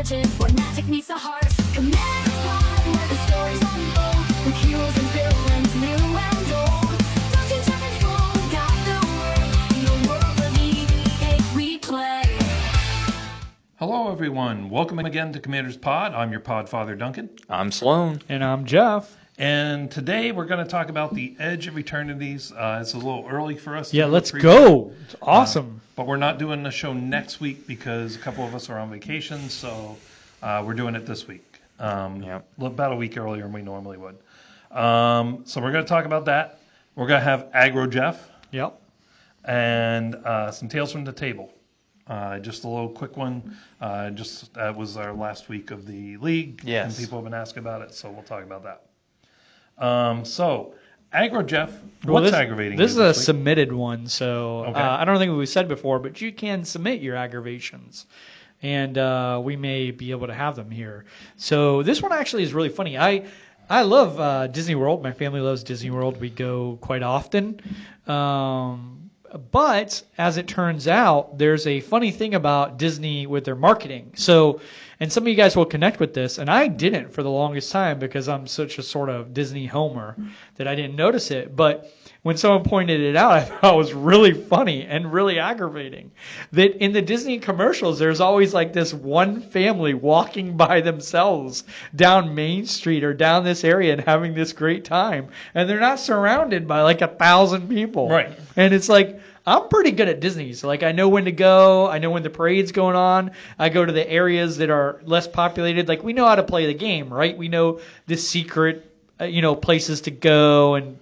legend where magic meets the heart. Commander's Pod, where the stories unfold, with heroes and villains new and old. Duncan, Jeff, and Sloan got the word. In the world of EV8 we play. Hello, everyone. Welcome again to Commander's Pod. I'm your pod father, Duncan. I'm Sloan. And I'm Jeff. And today we're going to talk about the Edge of Eternities. It's a little early for us. Yeah, let's go. It's awesome. But we're not doing the show next week because a couple of us are on vacation, so we're doing it this week. About a week earlier than we normally would. So we're going to talk about that. We're going to have Aggro Jeff. Yep. And some Tales from the Table. Just a little quick one. That was our last week of the league. Yes. And people have been asking about it, so we'll talk about that. So, Aggro Jeff, what's aggravating This you is a this week? submitted one, so Okay. I don't think we've said before, but you can submit your aggravations, and we may be able to have them here. So this one actually is really funny. I love Disney World. My family loves Disney World. We go quite often. But as it turns out, there's a funny thing about Disney with their marketing. So, and some of you guys will connect with this, and I didn't for the longest time because I'm such a sort of Disney homer that I didn't notice it. But when someone pointed it out, I thought it was really funny and really aggravating. That in the Disney commercials, there's always like this one family walking by themselves down Main Street or down this area and having this great time. And they're not surrounded by like 1,000 people. Right. And it's like, I'm pretty good at Disney. So like I know when to go. I know when the parade's going on. I go to the areas that are less populated. Like we know how to play the game, right? We know the secret, places to go and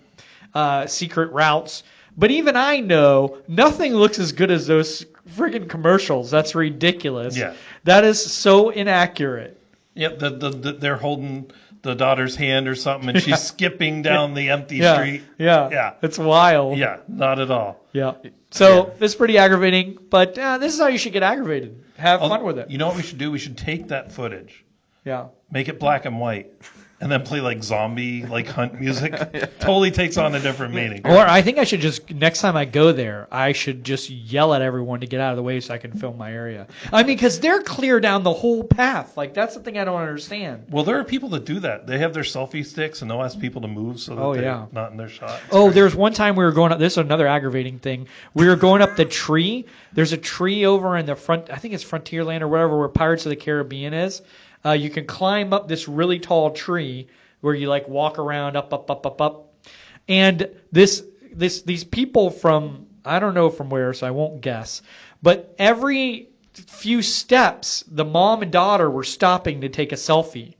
secret routes. But even I know nothing looks as good as those friggin' commercials. That's ridiculous. Yeah. That is so inaccurate. Yep, they're holding the daughter's hand or something, and she's skipping down the empty street. Yeah. It's wild. Yeah, not at all. Yeah. So it's pretty aggravating, but this is how you should get aggravated. Have fun with it. You know what we should do? We should take that footage, Yeah. make it black and white, and then play like zombie, hunt music. Totally takes on a different meaning. Or I think I should just, next time I go there, I should just yell at everyone to get out of the way so I can film my area. I mean, because they're clear down the whole path. Like, that's the thing I don't understand. Well, there are people that do that. They have their selfie sticks, and they'll ask people to move so that they're not in their shot. There's one time we were going up, this is another aggravating thing. We were going up the tree. There's a tree over in the front, I think it's Frontierland or whatever, where Pirates of the Caribbean is. You can climb up this really tall tree where you like walk around up. And these people from, I don't know from where, so I won't guess, but every few steps, the mom and daughter were stopping to take a selfie.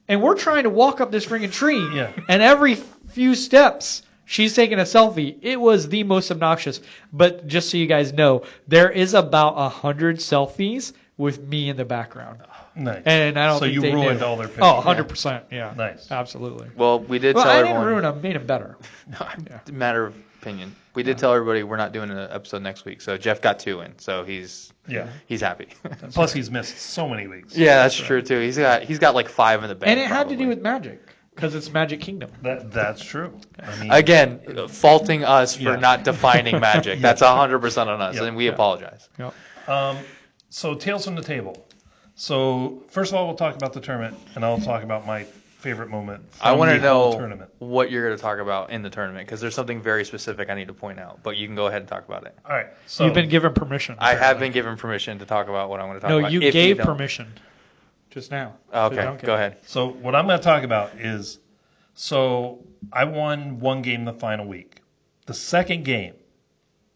And we're trying to walk up this friggin' tree. Yeah. And every few steps, she's taking a selfie. It was the most obnoxious. But just so you guys know, there is about 100 selfies with me in the background. Nice. And I don't so think you they ruined knew. all their pictures. Oh, 100%. Yeah. Nice. Absolutely. Well, we did Well, tell I everyone. didn't ruin them. Made them better. Matter of opinion. We did tell everybody we're not doing an episode next week, so Jeff got 2 in, so he's happy. Plus, he's missed so many weeks. Yeah, that's true too. He's got like 5 in the bank. And it had to probably. do with magic because it's Magic Kingdom. That's true. I mean, Again, faulting us for not defining magic. That's 100% on us, Yep. and we apologize. Yep. So, Tales from the Table. So, first of all, we'll talk about the tournament, and I'll talk about my favorite moment from I want to the whole know tournament. what you're going to talk about in the tournament because there's something very specific I need to point out. But you can go ahead and talk about it. All right. So, You've been given permission. I have been given permission to talk about what I want to talk No, about. you if gave don't. permission just now. Okay, to Duncan. go ahead. So, what I'm going to talk about is, so I won one game the final week. The second game,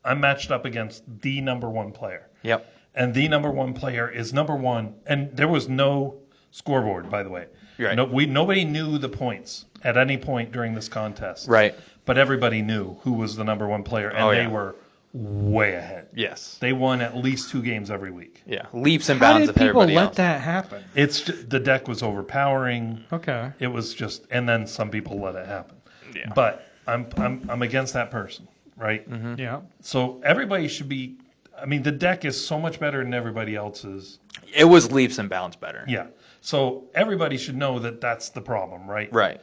I matched up against the number one player. Yep. And the number one player is number one. And there was no scoreboard, by the way. Right. Nobody knew the points at any point during this contest. Right. But everybody knew who was the number one player, and they were way ahead. Yes. They won at least 2 games every week. Yeah. Leaps and How bounds did of people everybody let else. that happen? It's just, the deck was overpowering. Okay. It was just, and then some people let it happen. Yeah. But I'm against that person, right? Mm-hmm. Yeah. So everybody should be. I mean, the deck is so much better than everybody else's. It was leaps and bounds better. Yeah. So everybody should know that that's the problem, right? Right.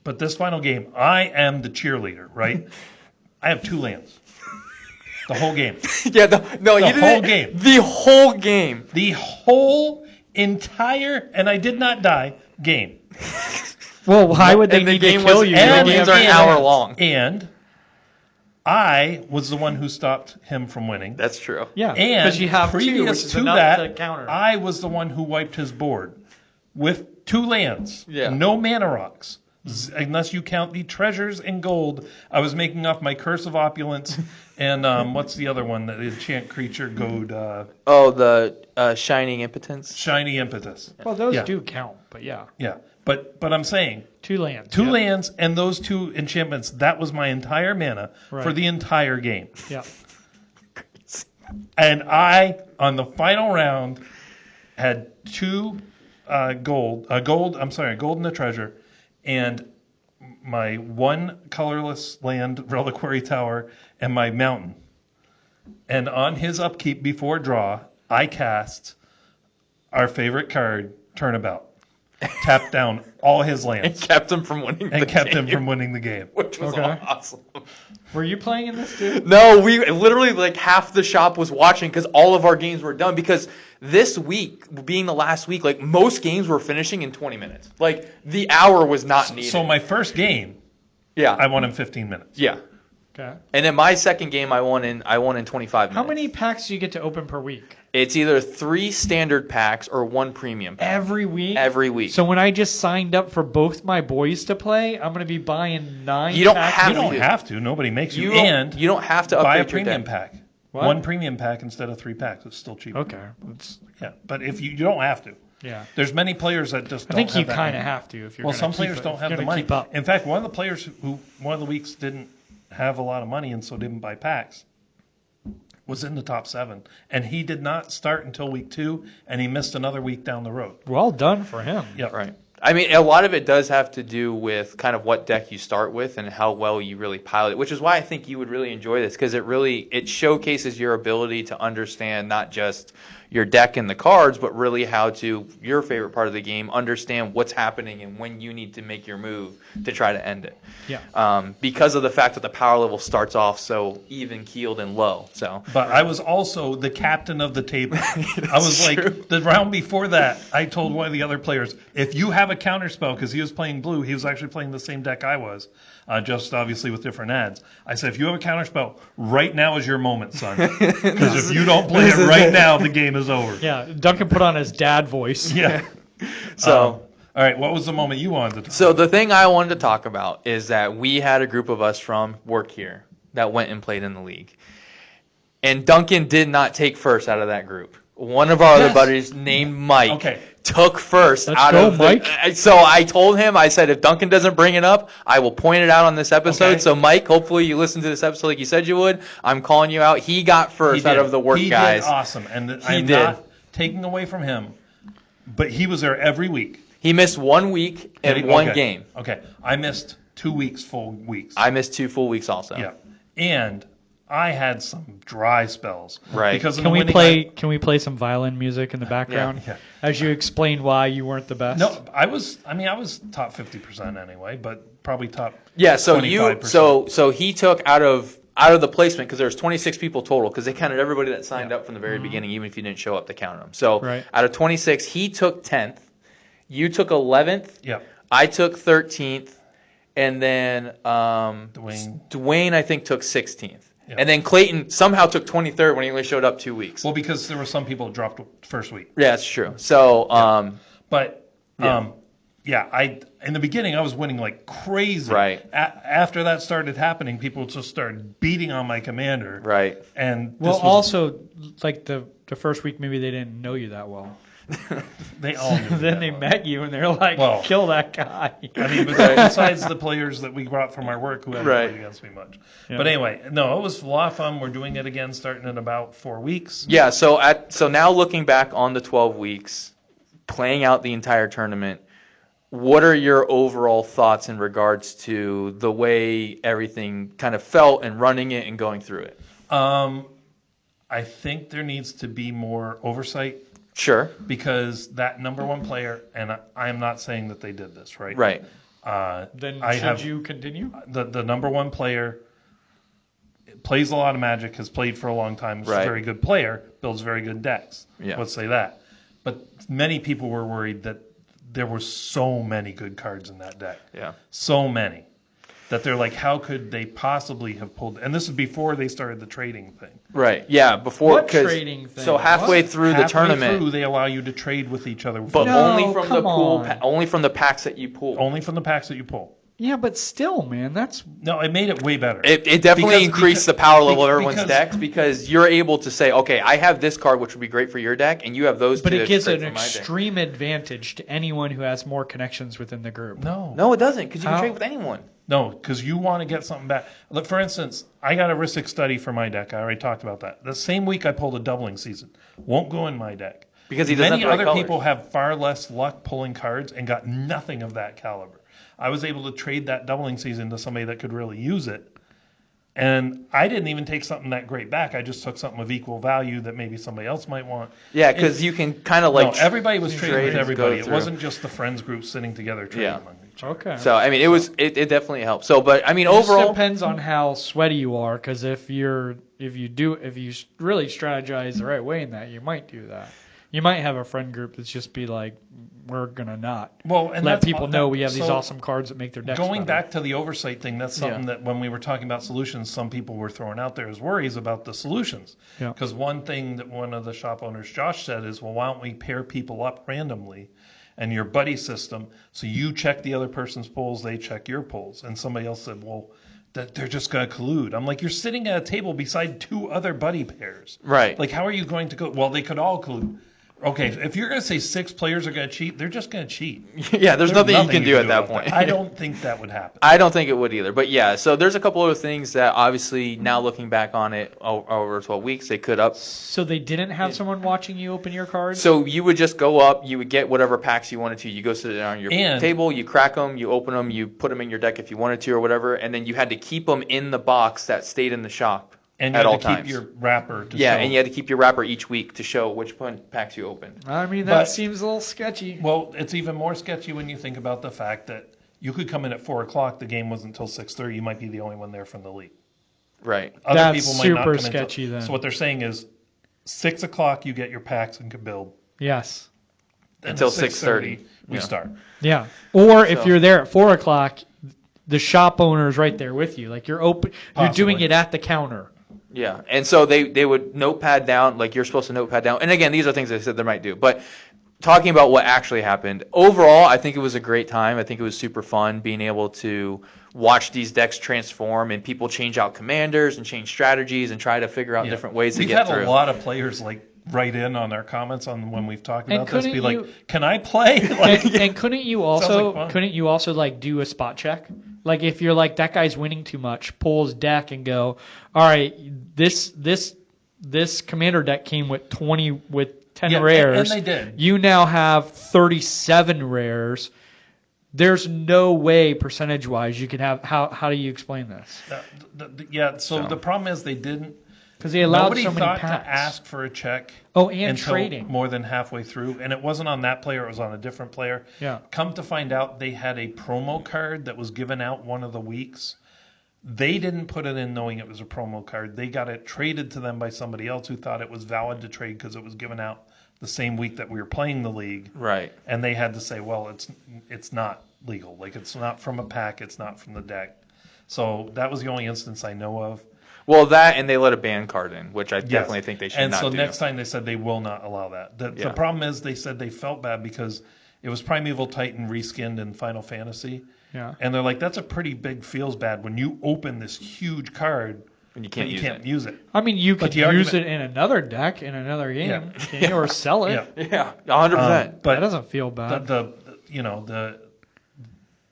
But this final game, I am the cheerleader, right? I have 2 lands. The whole game. Yeah, the whole game. The whole game. The whole entire, and I did not die, game. Well, why would they And the need to game kill was- you? and You the don't games are an have- hour long. And I was the one who stopped him from winning. That's true. Yeah, And because you have two, which previous is to enough that, to counter. I was the one who wiped his board with 2 lands, Yeah. no mana rocks. Unless you count the treasures and gold, I was making off my Curse of Opulence and what's the other one? The enchant creature goad, Oh, the Shining Impotence. shiny impetus. Well, those Yeah. do count, but yeah, Yeah, but I'm saying 2 lands. 2 yeah. lands and those 2 enchantments. That was my entire mana for Right. the entire game. Yeah. And I, on the final round, had 2 gold and a treasure, and my 1 colorless land reliquary tower and my mountain. And on his upkeep before draw, I cast our favorite card, Turnabout. Tapped down all his And lands kept him from winning and the kept game, him from winning the game. which was Okay. awesome. Were you playing in this too? No, we literally like half the shop was watching because all of our games were done. Because this week, being the last week, like most games were finishing in 20 minutes. Like the hour was not needed. So my first game, yeah, I won in 15 minutes. yeah. Okay. And then my second game, I won in 25 minutes. How many packs do you get to open per week? It's either 3 standard packs or 1 premium pack. Every week? Every week. So when I just signed up for both my boys to play, I'm going to be buying 9 You don't packs? have You don't to. have to. Nobody makes you. You And don't, you don't have to buy a upgrade your premium deck. pack. What? 1 premium pack instead of 3 packs. It's still cheaper. Okay. That's, Yeah, but if you don't have to. yeah. There's many players that just I don't think have you that kind of money. have to if you're Well, gonna some keep players it- don't if have you're the gonna money. Keep up. In fact, one of the players who one of the weeks didn't have a lot of money and so didn't buy packs was in the top 7, and he did not start until week 2, and he missed another week down the road. Well done for him. Yeah, Right. I mean, a lot of it does have to do with kind of what deck you start with and how well you really pilot it, which is why I think you would really enjoy this because it showcases your ability to understand not just your deck and the cards, but really how to, your favorite part of the game, understand what's happening and when you need to make your move to try to end it. Yeah. Because of the fact that the power level starts off so even keeled and low. So But I was also the captain of the table. I was like, true. the round before that, I told one of the other players, if you have a counter spell, because he was playing blue, he was actually playing the same deck I was, just obviously with different ads. I said, if you have a counter spell, right now is your moment, son. Because if you don't play it right now, the game is over. Yeah. Duncan put on his dad voice. Yeah. so All right, what was the moment you wanted to talk So the thing I wanted to talk about is that we had a group of us from work here that went and played in the league. And Duncan did not take first out of that group. One of our other Yes. buddies named Mike Okay. took first Let's out go, of the, Mike. So I told him, I said, if Duncan doesn't bring it up, I will point it out on this episode. Okay. So Mike, hopefully you listen to this episode like you said you would. I'm calling you out. He got first out of the work he guys. Did awesome, and I'm did. not taking away from him, but he was there every week. He missed 1 week and Okay. one game. Okay, I missed 2 weeks, full weeks. I missed 2 full weeks also. Yeah, and I had some dry spells. Right. Because of Can the we winning play? Can we play some violin music in the background Yeah. as you explain why you weren't the best? No, I was top 50% anyway, but probably top. Yeah, so 25%. so he took out of the placement because there was 26 people total because they counted everybody that signed up from the very beginning, even if you didn't show up to count them. So Right. out of 26, he took 10th, you took 11th, Yeah, I took 13th, and then Dwayne. I think took 16th, Yeah. and then Clayton somehow took 23rd when he only showed up 2 weeks. Well, because there were some people that dropped first week, Yeah, that's true. So but Yeah. I in the beginning I was winning like crazy. Right. After that started happening, people just started beating on my commander. right. And Well, this was, also, like the first week, maybe they didn't know you that well. they all knew Then that they one. met you and they're like, Well- kill that guy. I mean, besides the players that we brought from our work who hadn't Right. played against me much. Yeah. But anyway, no, it was a lot of fun. We're doing it again starting in about 4 weeks. Yeah, so now looking back on the 12 weeks, playing out the entire tournament, what are your overall thoughts in regards to the way everything kind of felt and running it and going through it? I think there needs to be more oversight Sure. because that number one player, and I am not saying that they did this, right? Right. Then I should have- you continue? The number one player plays a lot of Magic, has played for a long time, is Right. a very good player, builds very good decks. Yeah. Let's say that. But many people were worried that there were so many good cards in that deck. Yeah. So many. That they're like, how could they possibly have pulled? And this is before they started the trading thing. Right. Yeah. Before. What trading thing? So halfway through the tournament. Halfway through, they allow you to trade with each other. But No, only from the come pool. on. Only from the packs that you pull. Only from the packs that you pull. Yeah, but still, man, that's No, it made it way better. It definitely increased the power level of everyone's because- decks because you're able to say, okay, I have this card which would be great for your deck, and you have those. but two it that's gives great an for my deck. extreme advantage to anyone who has more connections within the group. No, it doesn't because you How? can trade with anyone. No, because you want to get something back. Look, for instance, I got a Ristic Study for my deck. I already talked about that. The same week I pulled a Doubling Season. Won't go in my deck. Because he doesn't Many have the right other colors. people have far less luck pulling cards and got nothing of that caliber. I was able to trade that Doubling Season to somebody that could really use it. And I didn't even take something that great back. I just took something of equal value that maybe somebody else might want. Yeah, because you can kind of like. No, everybody was trading with trade and everybody. go It through. wasn't just the friends group sitting together trading Yeah. among each other. Okay. So I mean, it definitely helped. So, but I mean, It just overall, depends on how sweaty you are, because if you really strategize the right way in that, you might do that. You might have a friend group that's just be like, we're gonna not Well, and let that's people all- know we have these so awesome cards that make their decks Going better. back to the oversight thing, that's something that when we were talking about solutions, some people were throwing out there as worries about the solutions. Yeah. Because one thing that one of the shop owners, Josh, said is, well, why don't we pair people up randomly and your buddy system, so you check the other person's polls, they check your polls. And somebody else said, well, that they're just going to collude. I'm like, you're sitting at a table beside two other buddy pairs. Right. Like, how are you going to go? Well, they could all collude. Okay, if you're going to say 6 players are going to cheat, they're just going to cheat. yeah, there's nothing you can do at that about point. I don't think that would happen. I don't think it would either. But yeah, so there's a couple other things that obviously now looking back on it over 12 weeks, they could up. So they didn't have someone watching you open your cards? So you would just go up, you would get whatever packs you wanted to. You go sit down on your And- table, you crack them, you open them, you put them in your deck if you wanted to or whatever, and then you had to keep them in the box that stayed in the shop And you at had all to keep times. your wrapper to Yeah, show. and you had to keep your wrapper each week to show which packs you opened. I mean, that But- seems a little sketchy. Well, it's even more sketchy when you think about the fact that you could come in at 4 o'clock. The game wasn't until 6:30. You might be the only one there from the league. Right. Other That's people might not super come sketchy until, then. So what they're saying is, 6 o'clock you get your packs and can build. Yes. And Until at 6:30 we Yeah. start. Yeah. Or if So- you're there at 4 o'clock, the shop owner is right there with you. Like you're open. You're doing Possibly. it at the counter. Yeah, and so they would notepad down, like you're supposed to notepad down. And again, these are things they said they might do. But talking about what actually happened, overall, I think it was a great time. I think it was super fun being able to watch these decks transform and people change out commanders and change strategies and try to figure out Yeah. different ways to We've get had through. a lot of players like write in on our comments on when we've talked And about this. Be couldn't like, you- can I play? Like, And couldn't you like fun. like do a spot check? Like if you're like that guy's winning too much, pull his deck and go, all right, this commander deck came with 10 Yeah, rares. and they did. You now have 37 rares. There's no way percentage wise you can have. How do you explain this? yeah. So the problem is they didn't. Because they allowed Nobody so many thought packs. to ask for a check. Oh, and until trading. more than halfway through, and it wasn't on that player; it was on a different player. Yeah. Come to find out, they had a promo card that was given out one of the weeks. They didn't put it in knowing it was a promo card. They got it traded to them by somebody else who thought it was valid to trade because it was given out the same week that we were playing the league. Right. And they had to say, well, it's not legal. Like it's not from a pack. It's not from the deck. So that was the only instance I know of. Well, that and they let a ban card in, which I definitely think they should and not so do. next time they said they will not allow that. The Yeah. problem is they said they felt bad because it was Primeval Titan reskinned in Final Fantasy. Yeah. And they're like, that's a pretty big feels bad when you open this huge card And you can't but use can't it. use it. I mean, you But could the use argument- it in another deck in another game, Yeah. can you? Or sell it. Yeah. Yeah, 100%. But That doesn't feel bad. the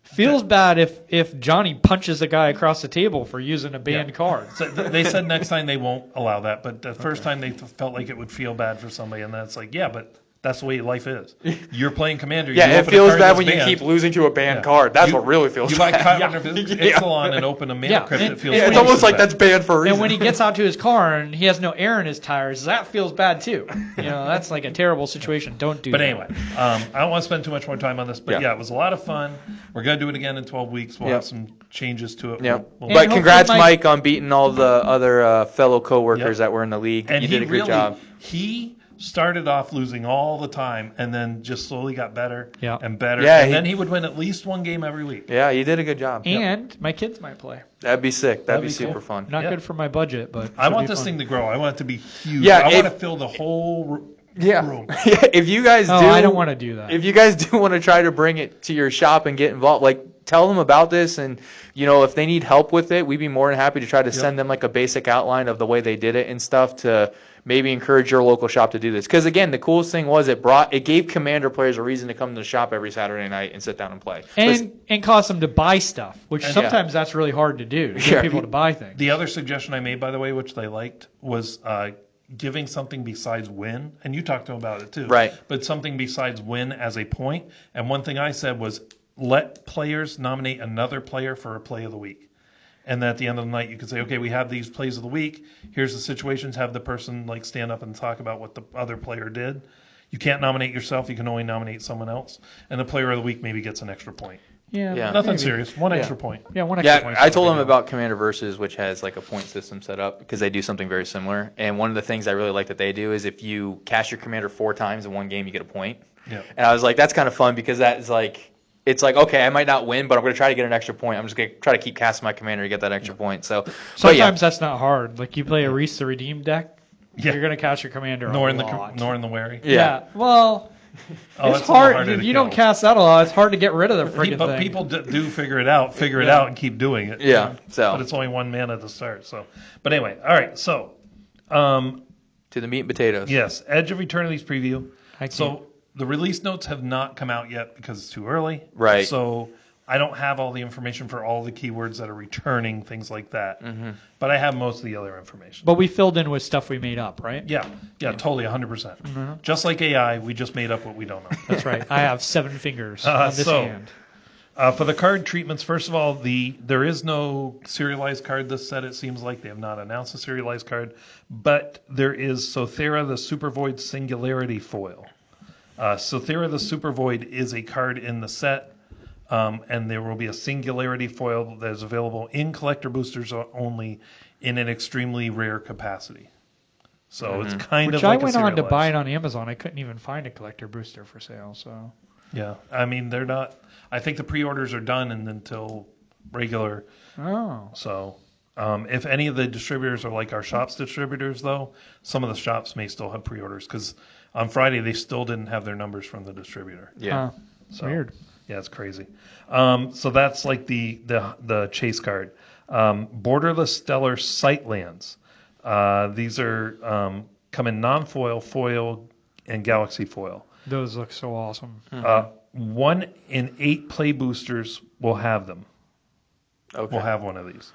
Feels bad if Johnny punches a guy across the table for using a banned card. So they said next time they won't allow that, but the first time they felt like it would feel bad for somebody, and that's like, yeah, but that's the way life is. You're playing Commander. Yeah, you it open a feels card bad that's when you banned. keep losing to a banned Yeah. card. That's You- what really feels You bad. might caught under Ixalan and open a mana Yeah, crypt and- that feels and It's twice almost as like bad. that's banned for a reason. And when he gets out to his car and he has no air in his tires, that feels bad too. That's like a terrible situation. Don't do But that. anyway, I don't want to spend too much more time on this, but Yeah. yeah, it was a lot of fun. We're going to do it again in 12 weeks. We'll Yep. have some changes to it. Yeah, We'll- And but hopefully congrats, Mike- Mike, on beating all the other fellow coworkers Yep. that were in the league. and You he did a good really, job. He started off losing all the time and then just slowly got better Yeah. and better. Yeah, and then he would win at least one game every week. Yeah, you did a good job. And my kids might play. That'd be sick. That'd be be super cool. fun. Not Yeah. good for my budget, but I should want be this fun. thing to grow. I want it to be huge. Yeah, I if- want to fill the whole room. If you guys do, Oh, I don't want to do that. If you guys do want to try to bring it to your shop and get involved, like tell them about this, and if they need help with it, we'd be more than happy to try to send them like a basic outline of the way they did it and stuff to maybe encourage your local shop to do this. Because again, the coolest thing was it gave Commander players a reason to come to the shop every Saturday night and sit down and play. and cause them to buy stuff, which And- sometimes that's really hard to do. To Yeah. get people to buy things. The other suggestion I made, by the way, which they liked, was giving something besides win. And you talked to them about it too. Right. But something besides win as a point. And one thing I said was let players nominate another player for a play of the week. And then at the end of the night, you could say, okay, we have these plays of the week. Here's the situations. Have the person like stand up and talk about what the other player did. You can't nominate yourself. You can only nominate someone else. And the player of the week maybe gets an extra point. Yeah. Yeah. Nothing maybe. serious. One extra point. Yeah, one extra point. Yeah, I told them about Commander Versus, which has like a point system set up because they do something very similar. And one of the things I really like that they do is if you cast your commander 4 times in one game, you get a point. Yeah. And I was like, that's kind of fun because that is like, it's like, okay, I might not win, but I'm going to try to get an extra point. I'm just going to try to keep casting my commander to get that extra point. So, but Sometimes yeah. that's not hard. Like you play a Reese the Redeemed deck, Yeah. you're going to cast your commander Nor a in the lot. wary. Yeah. Well, Oh, it's that's a little hard. harder If to you don't kill. cast that a lot, it's hard to get rid of the freaking But thing. people do figure it out, and keep doing it. Yeah, so. But it's only 1 mana to start. So, but anyway, all right. So, To the meat and potatoes. yes, Edge of Eternity's preview. I can't- So the release notes have not come out yet because it's too early. Right. So I don't have all the information for all the keywords that are returning, things like that. Mm-hmm. But I have most of the other information. But we filled in with stuff we made up, right? Yeah, totally, 100%. Mm-hmm. Just like AI, we just made up what we don't know. That's right. I have 7 fingers on this so- hand. For the card treatments, first of all, there is no serialized card this set. It seems like they have not announced a serialized card, but there is Sothera the Super Void Singularity foil. Sothera the Super Void is a card in the set, and there will be a Singularity foil that is available in collector boosters only in an extremely rare capacity. So it's kind Which of I like went a on to serialized. buy it on Amazon. I couldn't even find a collector booster for sale. So Yeah, I mean they're not. I think the pre-orders are done and until regular. oh, So if any of the distributors are like our shop's distributors, though, some of the shops may still have pre-orders because on Friday they still didn't have their numbers from the distributor. Yeah. So, weird. Yeah, it's crazy. So that's like the chase card. Borderless Stellar Sightlands. These are come in non-foil, foil, and galaxy foil. Those look so awesome. 1 in 8 play boosters will have them. Okay. Will have one of these.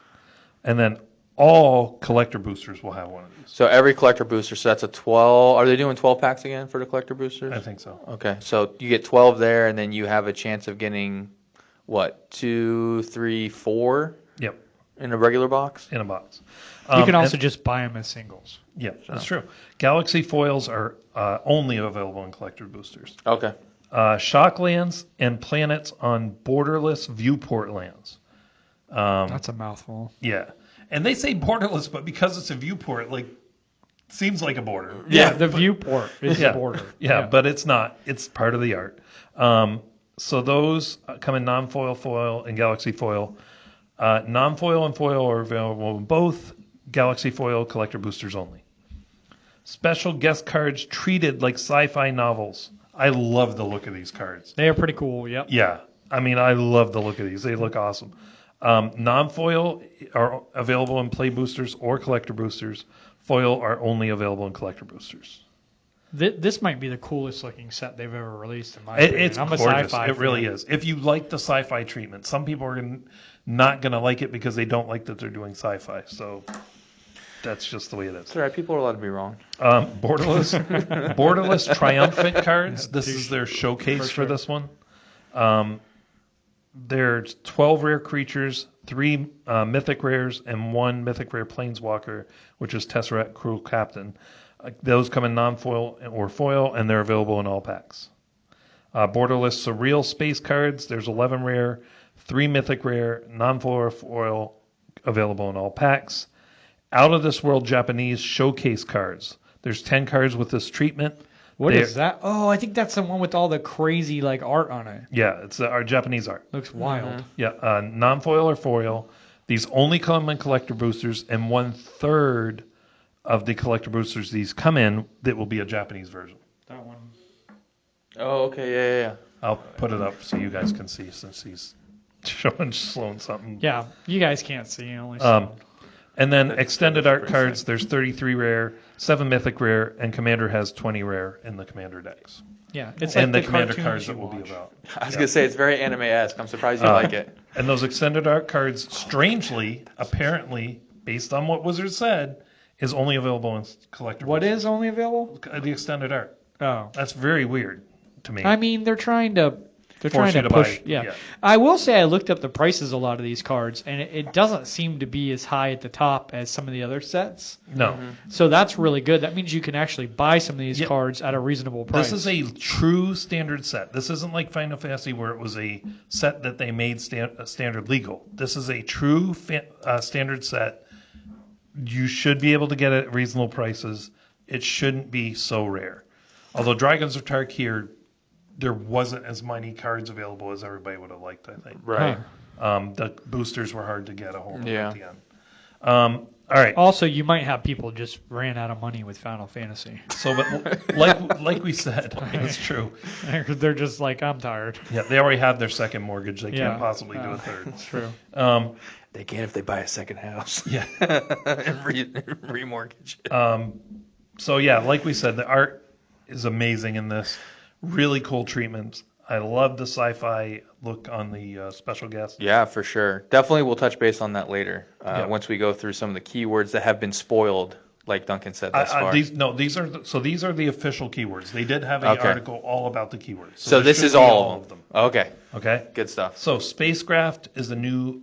And then all collector boosters will have one of these. So every collector booster, so that's a 12. Are they doing 12 packs again for the collector boosters? I think so. Okay, so you get 12 there, and then you have a chance of getting, what, 2, 3, 4 Yep, in a regular box? in a box. You can also and- just buy them as singles. Yeah, that's true. Galaxy foils are only available in collector boosters. Okay. Shocklands and planets on borderless viewport lands. That's a mouthful. Yeah. And they say borderless, but because it's a viewport, like, seems like a border. Yeah, the viewport is Yeah. the border. Yeah, but it's not. It's part of the art. So those come in non-foil, foil, and galaxy foil. Non-foil and foil are available in both. Galaxy foil collector boosters only. Special guest cards treated like sci-fi novels. I love the look of these cards. They are pretty cool. Yep. Yeah, I mean, I love the look of these. They look awesome. Non-foil are available in play boosters or collector boosters. Foil are only available in collector boosters. This might be the coolest looking set they've ever released in my It, opinion. it's I'm a gorgeous. sci-fi It really fan. is. If you like the sci-fi treatment, some people are not going to like it because they don't like that they're doing sci-fi. So that's just the way it is. It's all right. People are allowed to be wrong. Borderless Triumphant cards. This is their showcase for this one. There's 12 rare creatures, 3 mythic rares, and 1 mythic rare planeswalker, which is Tesseract Cruel Captain. Those come in non-foil or foil, and they're available in all packs. Borderless Surreal Space cards. There's 11 rare, 3 mythic rare, non-foil or foil, available in all packs. Out of This World Japanese Showcase cards. There's 10 cards with this treatment. What is that? Oh, I think that's the one with all the crazy like art on it. Yeah, it's our Japanese art. Looks wild. Yeah, non-foil or foil. These only come in collector boosters, and 1/3 of the collector boosters these come in that will be a Japanese version. That one. Oh, okay, yeah. I'll put it up so you guys can see since he's showing Sloan something. Yeah, you guys can't see. Only And then extended art cards, there's 33 rare, 7 mythic rare, and Commander has 20 rare in the Commander decks. yeah, it's And like the Commander cartoons cards that you will be watch. about. I was gonna say it's very anime-esque. I'm surprised you like it. And those extended art cards, strangely, apparently, based on what Wizards said, is only available in collector What boosters. is only available? The extended art. Oh, That's very weird to me. I mean they're trying to Force you to push. buy- Yeah. yeah. I will say I looked up the prices of a lot of these cards, and it doesn't seem to be as high at the top as some of the other sets. No. So that's really good. That means you can actually buy some of these Yeah. cards at a reasonable price. This is a true standard set. This isn't like Final Fantasy where it was a set that they made standard legal. This is a true standard set. You should be able to get it at reasonable prices. It shouldn't be so rare. Although Dragons of Tarkir, there wasn't as many cards available as everybody would have liked, I think. Right. The boosters were hard to get a hold of Yeah. at the end. All right. Also, you might have people just ran out of money with Final Fantasy. So, but like we said, it's true. They're just like, I'm tired. Yeah, they already have their second mortgage. They Yeah. can't possibly do a third. It's true. They can if they buy a second house Yeah. and remortgage it. So yeah, like we said, the art is amazing in this. Really cool treatments. I love the sci-fi look on the special guest. Yeah, for sure. Definitely, we'll touch base on that later Yeah. once we go through some of the keywords that have been spoiled, like Duncan said thus far. These are the official keywords. They did have an Okay. article all about the keywords. So this should is be all of them. Okay, Okay. good stuff. So spacecraft is a new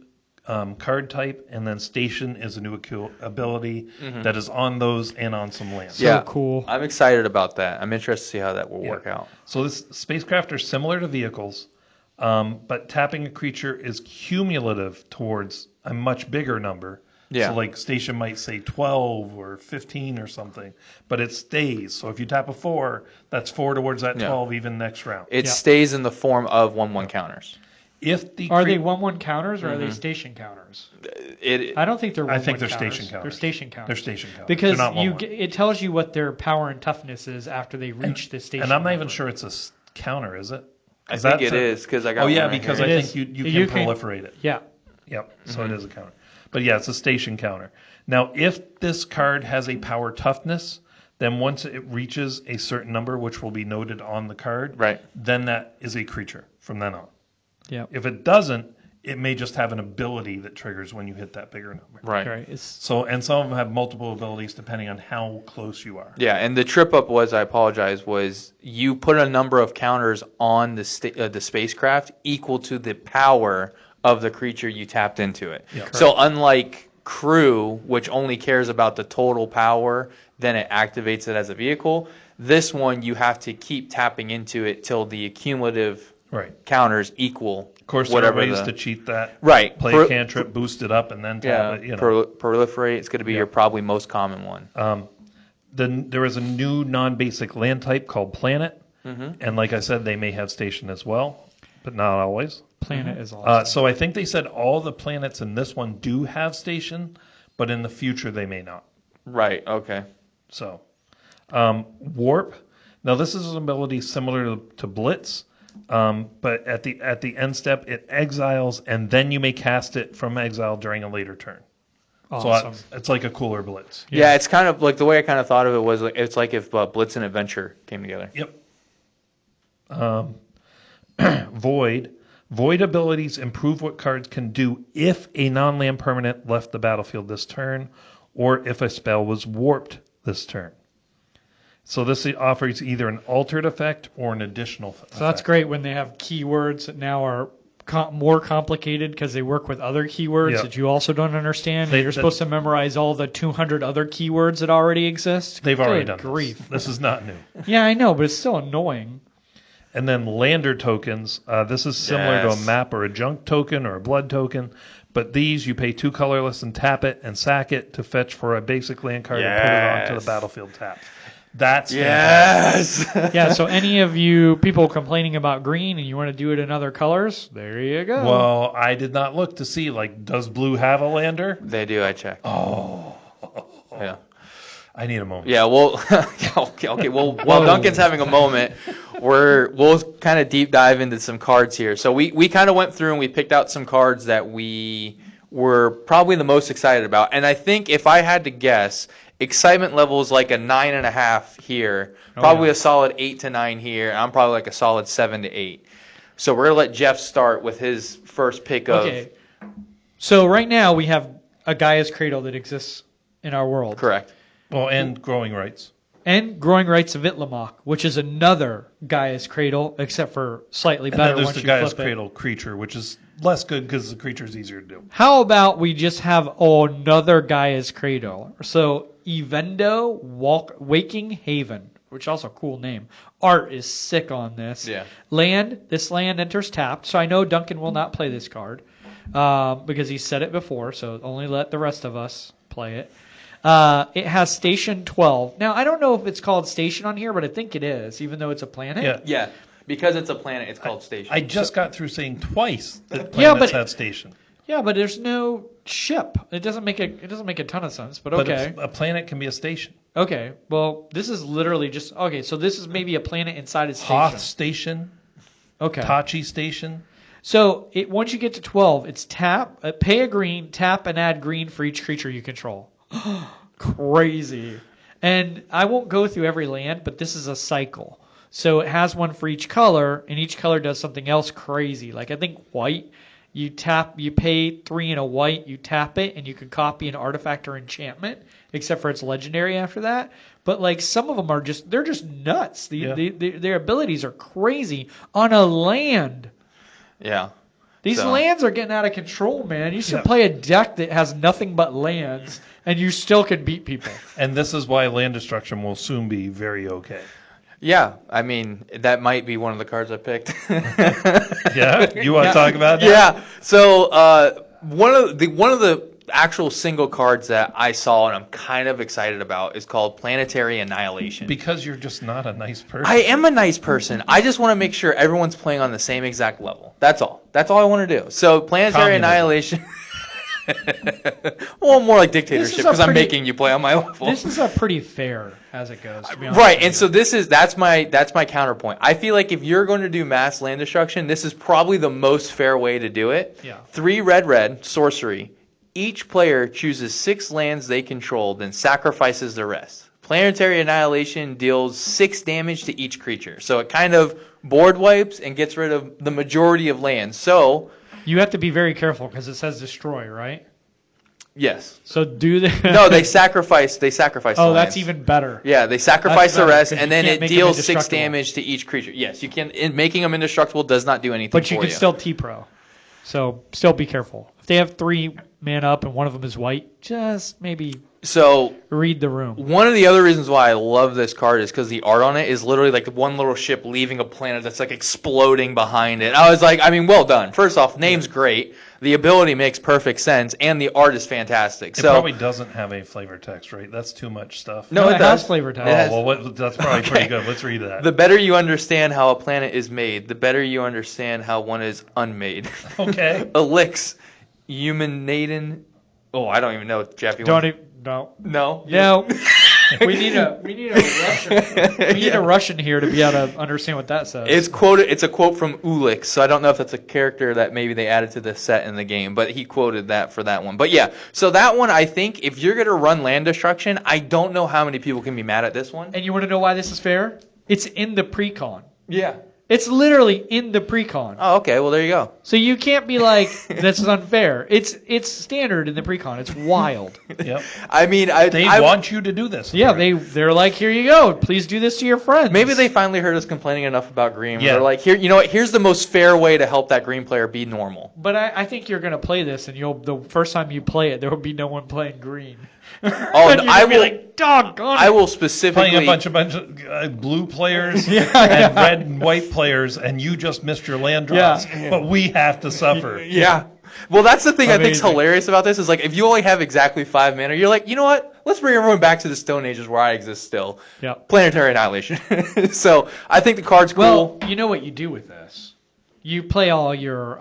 card type, and then station is a new ability that is on those and on some lands. Yeah, cool. I'm excited about that. I'm interested to see how that will work out. So this spacecraft are similar to vehicles, but tapping a creature is cumulative towards a much bigger number. Yeah. So like station might say 12 or 15 or something, but it stays. So if you tap a 4, that's 4 towards that 12 even next round. It Yeah. stays in the form of 1/1 counters. If the Are they 1/1 counters or are they station counters? It I don't think they're 1/1 I think they're counters. station counters. They're station counters. They're station counters. Because They're not you 1/1. it tells you what their power and toughness is after they reach the station. And I'm not even number. sure it's a counter, is it? I 'Cause think that's it is because I got. Oh yeah, one right because here. I It think is. you You can can- proliferate it. Yeah. Yep. So it is a counter. But yeah, it's a station counter. Now, if this card has a power toughness, then once it reaches a certain number, which will be noted on the card, Right. then that is a creature from then on. Yeah. If it doesn't, it may just have an ability that triggers when you hit that bigger number. Right. Right. It's So, and some of them have multiple abilities depending on how close you are. Yeah, and the trip up was, I apologize, was you put a number of counters on the spacecraft equal to the power of the creature you tapped into it. Yeah. So unlike Crew, which only cares about the total power, then it activates it as a vehicle, this one you have to keep tapping into it till the cumulative Right. counters equal Of course, there whatever are ways the, to cheat that. Right. Play a cantrip, boost it up, and then tap it. You know. Proliferate. It's going to be your probably most common one. Then there is a new non-basic land type called Planet, Mm-hmm. and like I said, they may have Station as well, but not always. planet is awesome. So I think they said all the planets in this one do have Station, but in the future they may not. Right. Okay. So Warp. Now this is an ability similar to Blitz, but at the end step it exiles, and then you may cast it from exile during a later turn. Awesome. So it's like a cooler Blitz. Yeah, it's kind of like the way I kind of thought of it was it's like if Blitz and Adventure came together. Yep. Void. Void abilities improve what cards can do if a non-land permanent left the battlefield this turn, or if a spell was warped this turn. So this offers either an altered effect or an additional effect. So that's great when they have keywords that now are more complicated because they work with other keywords Yeah. that you also don't understand. They- You're supposed to memorize all the 200 other keywords that already exist. They've already Good done grief. this. This is not new. Yeah, I know, but it's still annoying. And then lander tokens. This is similar to a Yes. map or a junk token or a blood token. But these, you pay 2 colorless and tap it and sack it to fetch for a basic land card and put it onto Yes. the battlefield tap. That's Yes. Yeah, so any of you people complaining about green and you want to do it in other colors, there you go. Well, I did not look to see, like, does blue have a lander? They do. I checked. Oh. Yeah. I need a moment. Yeah, well, okay. Well, while Duncan's having a moment, we'll kind of deep dive into some cards here. So we kind of went through and we picked out some cards that we were probably the most excited about. And I think if I had to guess, excitement level is like a 9.5 here, probably a solid 8 to 9 here. And I'm probably like a solid 7 to 8. So we're gonna let Jeff start with his first pick of. Okay. So right now we have a Gaia's Cradle that exists in our world. Correct. Well, and growing rights. And Growing Rights of Itlamok, which is another Gaia's Cradle, except for slightly And better then there's once the you Gaia's flip it. Cradle creature, which is less good because the creature's easier to do. How about we just have another Gaia's Cradle? So Evendo Waking Haven, which is also a cool name. Art is sick on this. Yeah. This land enters tapped, so I know Duncan will not play this card because he said it before, so only let the rest of us play it. It has Station 12. Now, I don't know if it's called Station on here, but I think it is, even though it's a planet. Yeah. Yeah. Because it's a planet, it's called Station. I just got through saying twice that Yeah, planets but- have station. Yeah, but there's no ship. It doesn't make a ton of sense, but But okay. a planet can be a station. Okay. Well, this is literally just okay, so this is maybe a planet inside a station. Hoth station, Okay. Tachi station. So once you get to 12, it's tap, pay a green, tap and add green for each creature you control. Crazy. And I won't go through every land, but this is a cycle. So it has one for each color, and each color does something else crazy. Like I think white, you pay 3 and a white, you tap it, and you can copy an artifact or enchantment, except for it's legendary after that. But like some of them are they're just nuts. Their abilities are crazy on a land. Yeah. These So- lands are getting out of control, man. You should play a deck that has nothing but lands, and you still can beat people. And this is why land destruction will soon be very okay. Yeah, I mean that might be one of the cards I picked. Yeah? You want to talk about that? Yeah. So one of the actual single cards that I saw and I'm kind of excited about is called Planetary Annihilation. Because you're just not a nice person. I am a nice person. I just want to make sure everyone's playing on the same exact level. That's all. That's all I want to do. So Planetary Communism. Annihilation. Well, more like dictatorship This is a because I'm pretty- making you play on my level. This is a pretty fair as it goes. To be honest Right, with and you. so that's my counterpoint. I feel like if you're going to do mass land destruction, this is probably the most fair way to do it. Yeah. 3 red sorcery. Each player chooses 6 lands they control, then sacrifices the rest. Planetary Annihilation deals 6 damage to each creature, so it kind of board wipes and gets rid of the majority of lands. So you have to be very careful because it says destroy, right? yes, So do the no, they sacrifice. They sacrifice. Oh, the that's lands. even better. Yeah, they sacrifice That's the better, rest, 'cause and you then can't it make them deals 6 indestructible. damage to each creature. Yes, you can. Making them indestructible does not do anything But you for can still T-Pro. So still be careful. If they have 3 man up and one of them is white, just maybe So read the room. one of the other reasons why I love this card is because the art on it is literally like one little ship leaving a planet that's like exploding behind it. I was like, I mean, well done. First off, name's great. The ability makes perfect sense, and the art is fantastic. It So probably doesn't have a flavor text, right? That's too much stuff. No, No, it it does. has flavor Oh, text. It has- well, that's probably pretty good. Let's read that. the better you understand how a planet is made, the better you understand how one is unmade. Okay. Elix, Humanaden. Oh, I don't even know, Jeff. You Don't want- even no. No. No. we need a Russian. We need a Russian here to be able to understand what that says. It's quoted. It's a quote from Ulix, so I don't know if that's a character that maybe they added to the set in the game, but he quoted that for that one. But yeah, so that one, I think if you're gonna run land destruction, I don't know how many people can be mad at this one. And you want to know why this is fair? It's in the precon. Yeah. It's literally in the precon. Oh, okay. Well, there you go. So you can't be like, this is unfair. It's standard in the precon. It's wild. Yep. I mean, They I want you to do this. Yeah, they're like, here you go. Please do this to your friends. maybe they finally heard us complaining enough about green. Yeah. They're like, here, you know what? Here's the most fair way to help that green player be normal. But I think you're gonna play this, and the first time you play it, there will be no one playing green. Oh, And you're I gonna be will. like, doggone it. I will specifically. Playing a bunch of blue players Yeah, and red and white players, and you just missed your land drops. Yeah. But we have to suffer. Yeah. Well, that's the thing I think's Amazing. hilarious about this is like if you only have exactly 5 mana, you're like, you know what? let's bring everyone back to the Stone Ages where I exist still. Yeah. Planetary annihilation. So I think the card's cool. Well, you know what you do with this? You play all your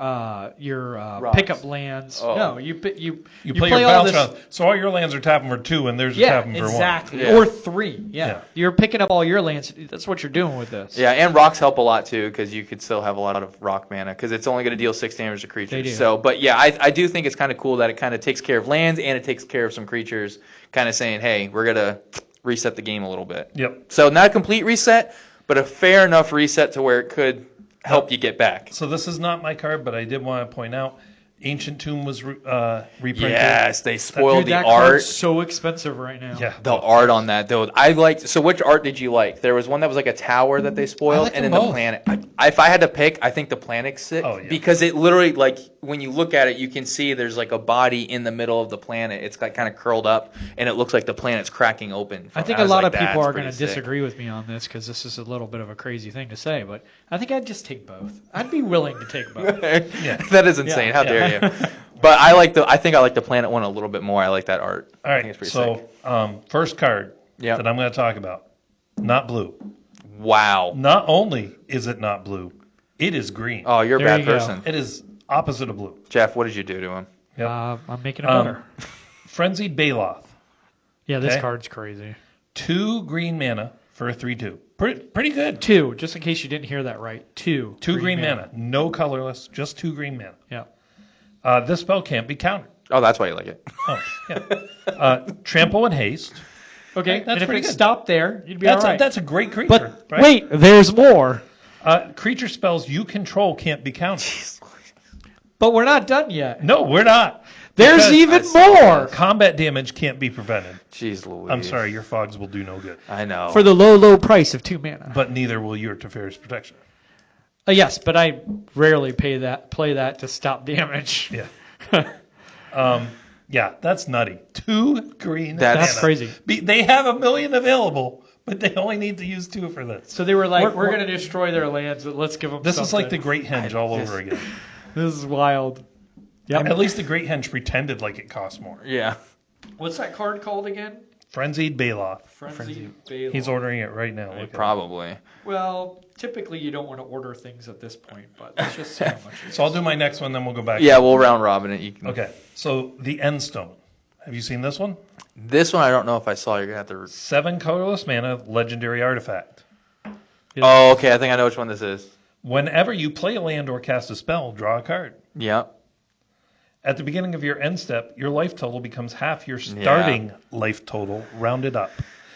pickup lands. Oh. No, you You you play your all bounce this. round. So all your lands are tapping for 2, and theirs are Yeah, tapping for 1. exactly. Yeah. Or 3. Yeah. Yeah. You're picking up all your lands. That's what you're doing with this. Yeah, and rocks help a lot too because you could still have a lot of rock mana because it's only going to deal 6 damage to creatures. They do. So, but yeah, I do think it's kind of cool that it kind of takes care of lands and it takes care of some creatures, kind of saying, hey, we're gonna reset the game a little bit. Yep. So not a complete reset, but a fair enough reset to where it could help you get back. So this is not my card, but I did want to point out Ancient Tomb was reprinted. Yes, they spoiled Dude, that the art. card's so expensive right now. Yeah. The art on that, though, I liked. So, which art did you like? There was one that was like a tower that they spoiled, liked and them then the both. planet. If I had to pick, I think the planet's sick Oh, yeah. because it literally, like, when you look at it, you can see there's like a body in the middle of the planet. It's like kind of curled up, and it looks like the planet's cracking open. I think a lot of people are going to disagree with me on this because this is a little bit of a crazy thing to say, but I think I'd just take both. I'd be willing to take both. Yeah. That is insane. Yeah. How dare you? But I think I like the planet one a little bit more. I like that art. All I think it's right. pretty So sick. first card Yep. that I'm going to talk about, not blue. Wow. Not only is it not blue, it is green. Oh, you're a There bad you go. person. It is opposite of blue. Jeff, what did you do to him? Yep. I'm making it better. Frenzied Baloth. Yeah, this okay. card's crazy. 2 green mana for a 3/2. Pretty good. 2, just in case you didn't hear that right. 2. 2 green mana. No colorless, just 2 green mana. Yeah. This spell can't be countered. Oh, that's why you like it. Oh, yeah. Trample and haste. Okay, That's and if pretty it good. stopped there, you'd be all right. That's a great creature. But right? wait, there's more. Creature spells you control can't be countered. But we're not done yet. No, we're not. There's Because even saw more. combat damage can't be prevented. Jeez Louise. I'm sorry, your fogs will do no good. I know. For the low price of 2 mana. But neither will your Teferi's Protection. Yes, but I rarely play that to stop damage. Yeah. Yeah, that's nutty. 2 green That's mana. crazy. They have 1 million available, but they only need to use 2 for this. So they were like, We're- we're going to destroy their lands, but let's give them This something. is like the Great Henge all over again. This is wild. Yep. At least the Great Henge pretended like it cost more. Yeah. What's that card called again? Frenzied Baloth. Frenzy Bale. He's ordering it right now. Look at it. Probably. Well, typically you don't want to order things at this point, but let's just see how much it is. So I'll do my next one, then we'll go back. Yeah, we'll round robin it. You can. Okay. So the Endstone. Have you seen this one? This one I don't know if I saw. You're gonna have to. 7 colorless mana, legendary artifact. Oh, okay. I think I know which one this is. Whenever you play a land or cast a spell, draw a card. Yeah. At the beginning of your end step, your life total becomes half your starting life total rounded up.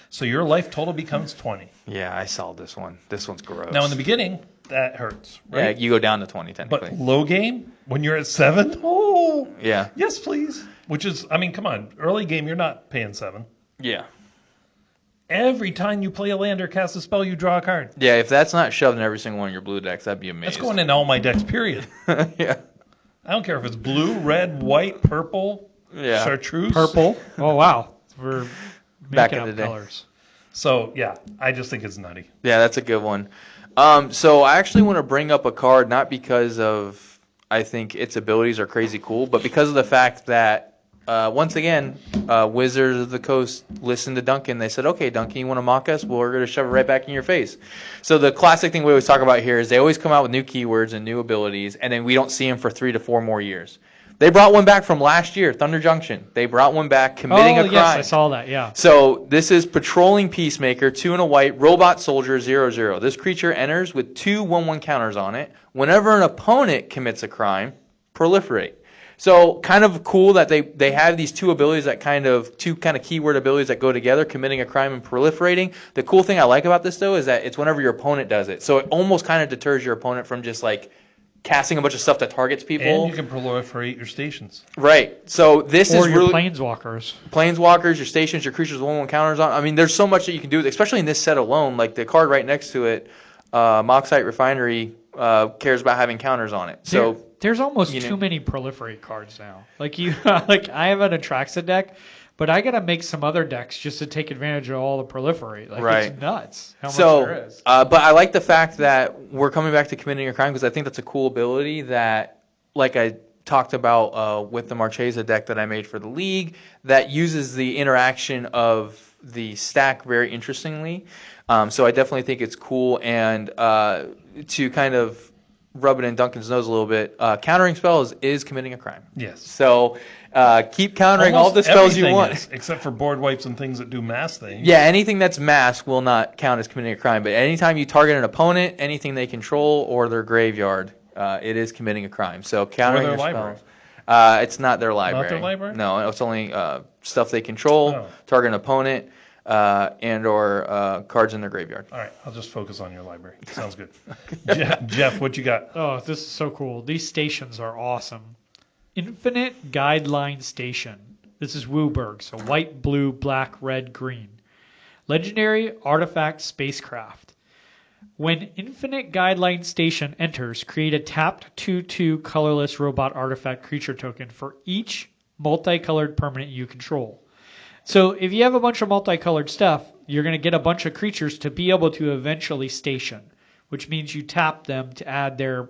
So your life total becomes 20. Yeah, I saw this one. This one's gross. Now in the beginning, that hurts, yeah, right? you go down to 20 technically. But low game, when you're at 7, oh, yeah. yes, please. Which is, I mean, come on. Early game, you're not paying 7. Yeah. Every time you play a land or cast a spell, you draw a card. Yeah, if that's not shoved in every single one of your blue decks, that'd be amazing. That's going in all my decks, period. Yeah. I don't care if it's blue, red, white, purple, Yeah. chartreuse. Purple. Oh, wow. We're Back making in up the day. colors. So, yeah, I just think it's nutty. Yeah, that's a good one. So I actually want to bring up a card not because of I think its abilities are crazy cool, but because of the fact that once again, Wizards of the Coast listened to Duncan. They said, "Okay, Duncan, you want to mock us? Well, we're going to shove it right back in your face." So the classic thing we always talk about here is they always come out with new keywords and new abilities, and then we don't see them for 3 to 4 more years. They brought one back from last year, Thunder Junction. They brought one back, committing a crime. Yes, I saw that, yeah. So this is Patrolling Peacemaker, 2 and a white, Robot Soldier, 0/0. This creature enters with 2 1/1 counters on it. Whenever an opponent commits a crime, proliferate. So kind of cool that they have these 2 abilities that two keyword abilities that go together, committing a crime and proliferating. The cool thing I like about this though is that it's whenever your opponent does it. So it almost kind of deters your opponent from just like casting a bunch of stuff that targets people. And you can proliferate your stations. Right. So this Or is your really planeswalkers. Planeswalkers, your stations, your creatures with 1/1 counters on. I mean, there's so much that you can do, especially in this set alone. Like the card right next to it, Moxite Refinery cares about having counters on it. So There's almost you know. too many proliferate cards now. Like like I have an Atraxa deck, but I gotta make some other decks just to take advantage of all the proliferate. Like Right. it's nuts how much So, there is. but I like the fact that we're coming back to committing a crime because I think that's a cool ability that, like talked about with the Marchesa deck that I made for the league that uses the interaction of the stack very interestingly. So I definitely think it's cool. And to kind of rub it in Duncan's nose a little bit, countering spells is committing a crime. Yes. So keep countering all the spells you want. Is, except for board wipes and things that do mass things. Yeah, anything that's mass will not count as committing a crime. But anytime you target an opponent, anything they control, or their graveyard, it is committing a crime. So countering their your library. spells. It's not their library. Not their library? No, it's only stuff they control, Oh. target an opponent, and or cards in their graveyard. All right, I'll just focus on your library. Sounds good. Jeff, what you got? Oh, this is so cool. These stations are awesome. Infinite Guideline Station. This is Wooburg, so white, blue, black, red, green. Legendary Artifact Spacecraft. When Infinite Guideline Station enters, create a tapped 2/2 colorless robot artifact creature token for each multicolored permanent you control. So if you have a bunch of multicolored stuff, you're going to get a bunch of creatures to be able to eventually station, which means you tap them to add their,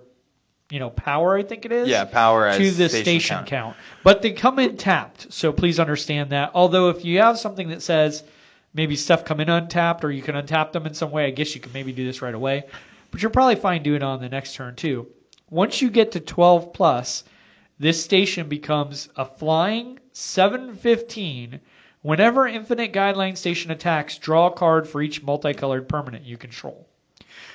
power, I think it is. Yeah, power as to the station station count. But they come in tapped, so please understand that. Although if you have something that says maybe stuff come in untapped or you can untap them in some way, I guess you can maybe do this right away. But you're probably fine doing it on the next turn too. Once you get to 12 plus, this station becomes a flying 7/15. Whenever Infinite Guideline Station attacks, draw a card for each multicolored permanent you control.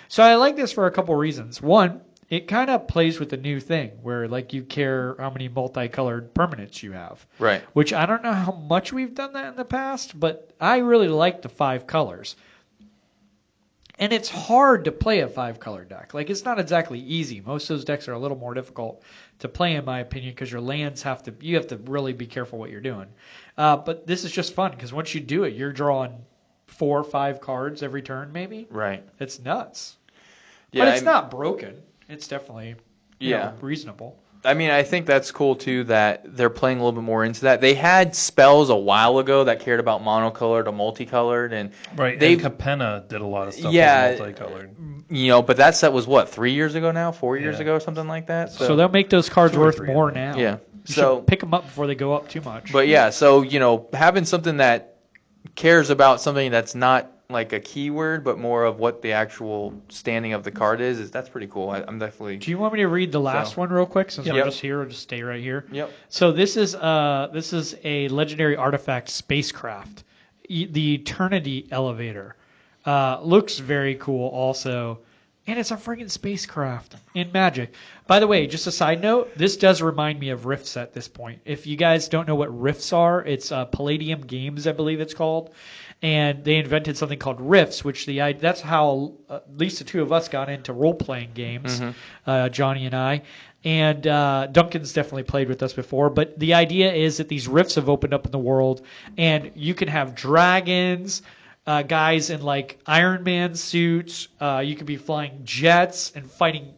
So I like this for a couple reasons. One, it kind of plays with the new thing where you care how many multicolored permanents you have. Right. Which I don't know how much we've done that in the past, but I really like the 5 colors. And it's hard to play a 5-color deck. It's not exactly easy. Most of those decks are a little more difficult to play, in my opinion, because your lands you have to really be careful what you're doing. But this is just fun because once you do it, you're drawing 4 or 5 cards every turn, maybe. Right. It's nuts. Yeah, But it's not broken. It's definitely reasonable. I mean, I think that's cool too that they're playing a little bit more into that. They had spells a while ago that cared about monocolored or multicolored, and Right, they and Capenna did a lot of stuff Yeah. with multicolored. But that set was what 3 years ago now, 4 years ago, or something like that. So they'll make those cards 2 or worth 3, more now. Yeah. You So should pick them up before they go up too much. But yeah, so having something that cares about something that's not like a keyword, but more of what the actual standing of the card is that's pretty cool. I'm definitely. Do you want me to read the last one real quick since Yep. we're just here? Or just stay right here. Yep. So this is a legendary artifact spacecraft, the Eternity Elevator. Looks very cool also, and it's a friggin' spacecraft in Magic. By the way, just a side note, this does remind me of Rifts at this point. If you guys don't know what Rifts are, it's Palladium Games, I believe it's called. And they invented something called Rifts, which that's how at least the two of us got into role-playing games, Johnny and I. And Duncan's definitely played with us before. But the idea is that these rifts have opened up in the world, and you can have dragons, guys in Iron Man suits. You could be flying jets and fighting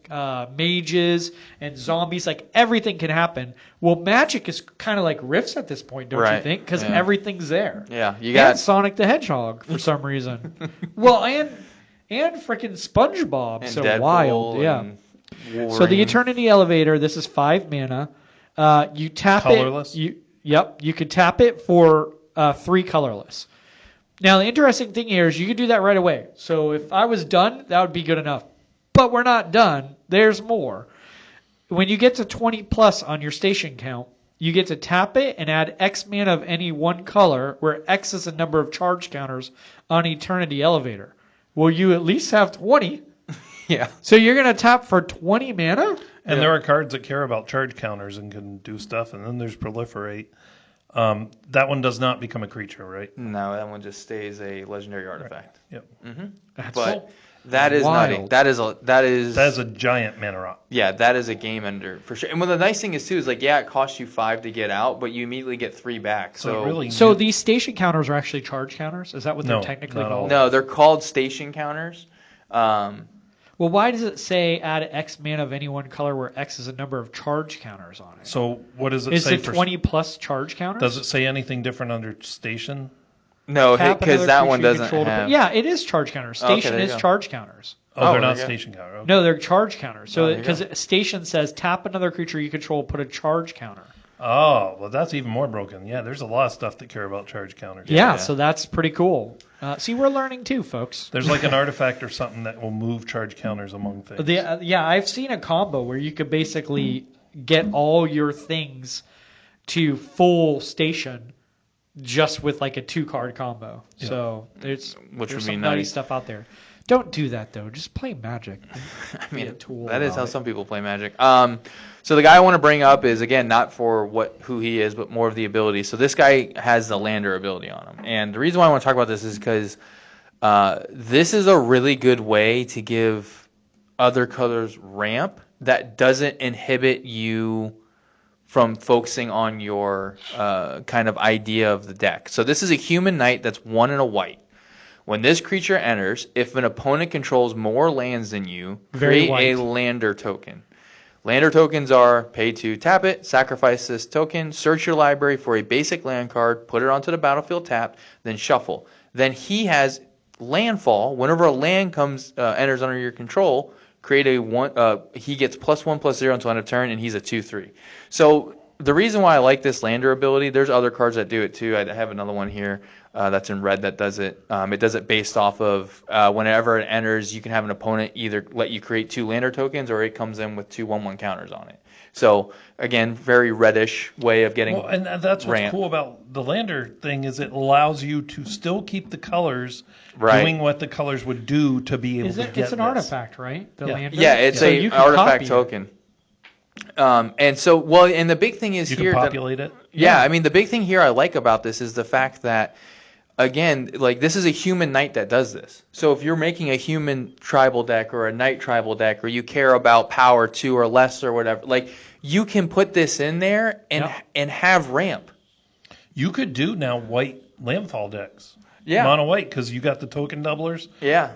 mages and zombies. Everything can happen. Well, Magic is kind of like Rifts at this point, don't you think? Because everything's there. Yeah, you got and Sonic the Hedgehog for some reason. Well, and freaking SpongeBob. and So Deadpool wild, yeah. and So the Wolverine. Eternity Elevator. This is 5 mana. You tap Colorless? it. You could tap it for 3 colorless. Now, the interesting thing here is you can do that right away. So if I was done, that would be good enough. But we're not done. There's more. When you get to 20 plus on your station count, you get to tap it and add X mana of any one color, where X is the number of charge counters on Eternity Elevator. Well, you at least have 20. Yeah. So you're going to tap for 20 mana? And there are cards that care about charge counters and can do stuff, and then there's Proliferate. That one does not become a creature, right? No, that one just stays a legendary artifact. Yep. That's But that is wild. nutty. That is That is a giant mana rock. yeah, that is a game ender for sure. And what the nice thing is too is it costs you 5 to get out, but you immediately get 3 back. So it really So these station counters are actually charge counters? Is that what No, they're technically not all. called? no, they're called station counters. Well, why does it say add X mana of any one color where X is a number of charge counters on it? So what does it Is say it for 20 plus charge counters? Does it say anything different under station? No, Tap because another that creature one you doesn't control to have. Yeah, it is charge counters. Okay, Station there you is go. charge counters. Oh, they're there not you go. station counter. Okay. No, they're charge counters. So there you because go. station says tap another creature you control, put a charge counter. Oh, well, that's even more broken. Yeah, there's a lot of stuff that care about charge counters. Yeah, so that's pretty cool. See, we're learning too, folks. There's like an artifact or something that will move charge counters among things. Yeah, I've seen a combo where you could basically get all your things to full station just with like a 2-card combo. Yeah. So there's would be some nutty nice. stuff out there. Don't do that though. Just play Magic. I Be mean, a tool that is about how it. some people play Magic. So the guy I want to bring up is, again, not for who he is, but more of the ability. So this guy has the Lander ability on him. And the reason why I want to talk about this is because this is a really good way to give other colors ramp that doesn't inhibit you from focusing on your kind of idea of the deck. So this is a human knight that's 1 and a white. When this creature enters, if an opponent controls more lands than you, Very create a white. Lander token. Lander tokens are pay to tap it, sacrifice this token, search your library for a basic land card, put it onto the battlefield tapped, then shuffle. Then he has landfall. Whenever a land enters under your control, create a one. He gets +1/+0 until end of turn, and he's a 2/3. So the reason why I like this Lander ability, there's other cards that do it too. I have another one here that's in red that does it. It does it based off of whenever it enters, you can have an opponent either let you create 2 Lander tokens, or it comes in with 2 1/1 counters on it. So again, very reddish way of getting. Well, and that's what's ramp. cool about the Lander thing is it allows you to still keep the colors Right. doing what the colors would do to be able Is to it? get It's an this. artifact, right? The Yeah. Lander? Yeah, it's So a you can copy artifact it. token. And so, well, and the big thing is You here. can that- populate it. Yeah, I mean, the big thing here I like about this is the fact that, again, like this is a human knight that does this. So if you're making a human tribal deck or a knight tribal deck, or you care about power 2 or less or whatever, like you can put this in there and Yep. and have ramp. You could do now white landfall decks. Yeah. Mono white because you got the token doublers. Yeah.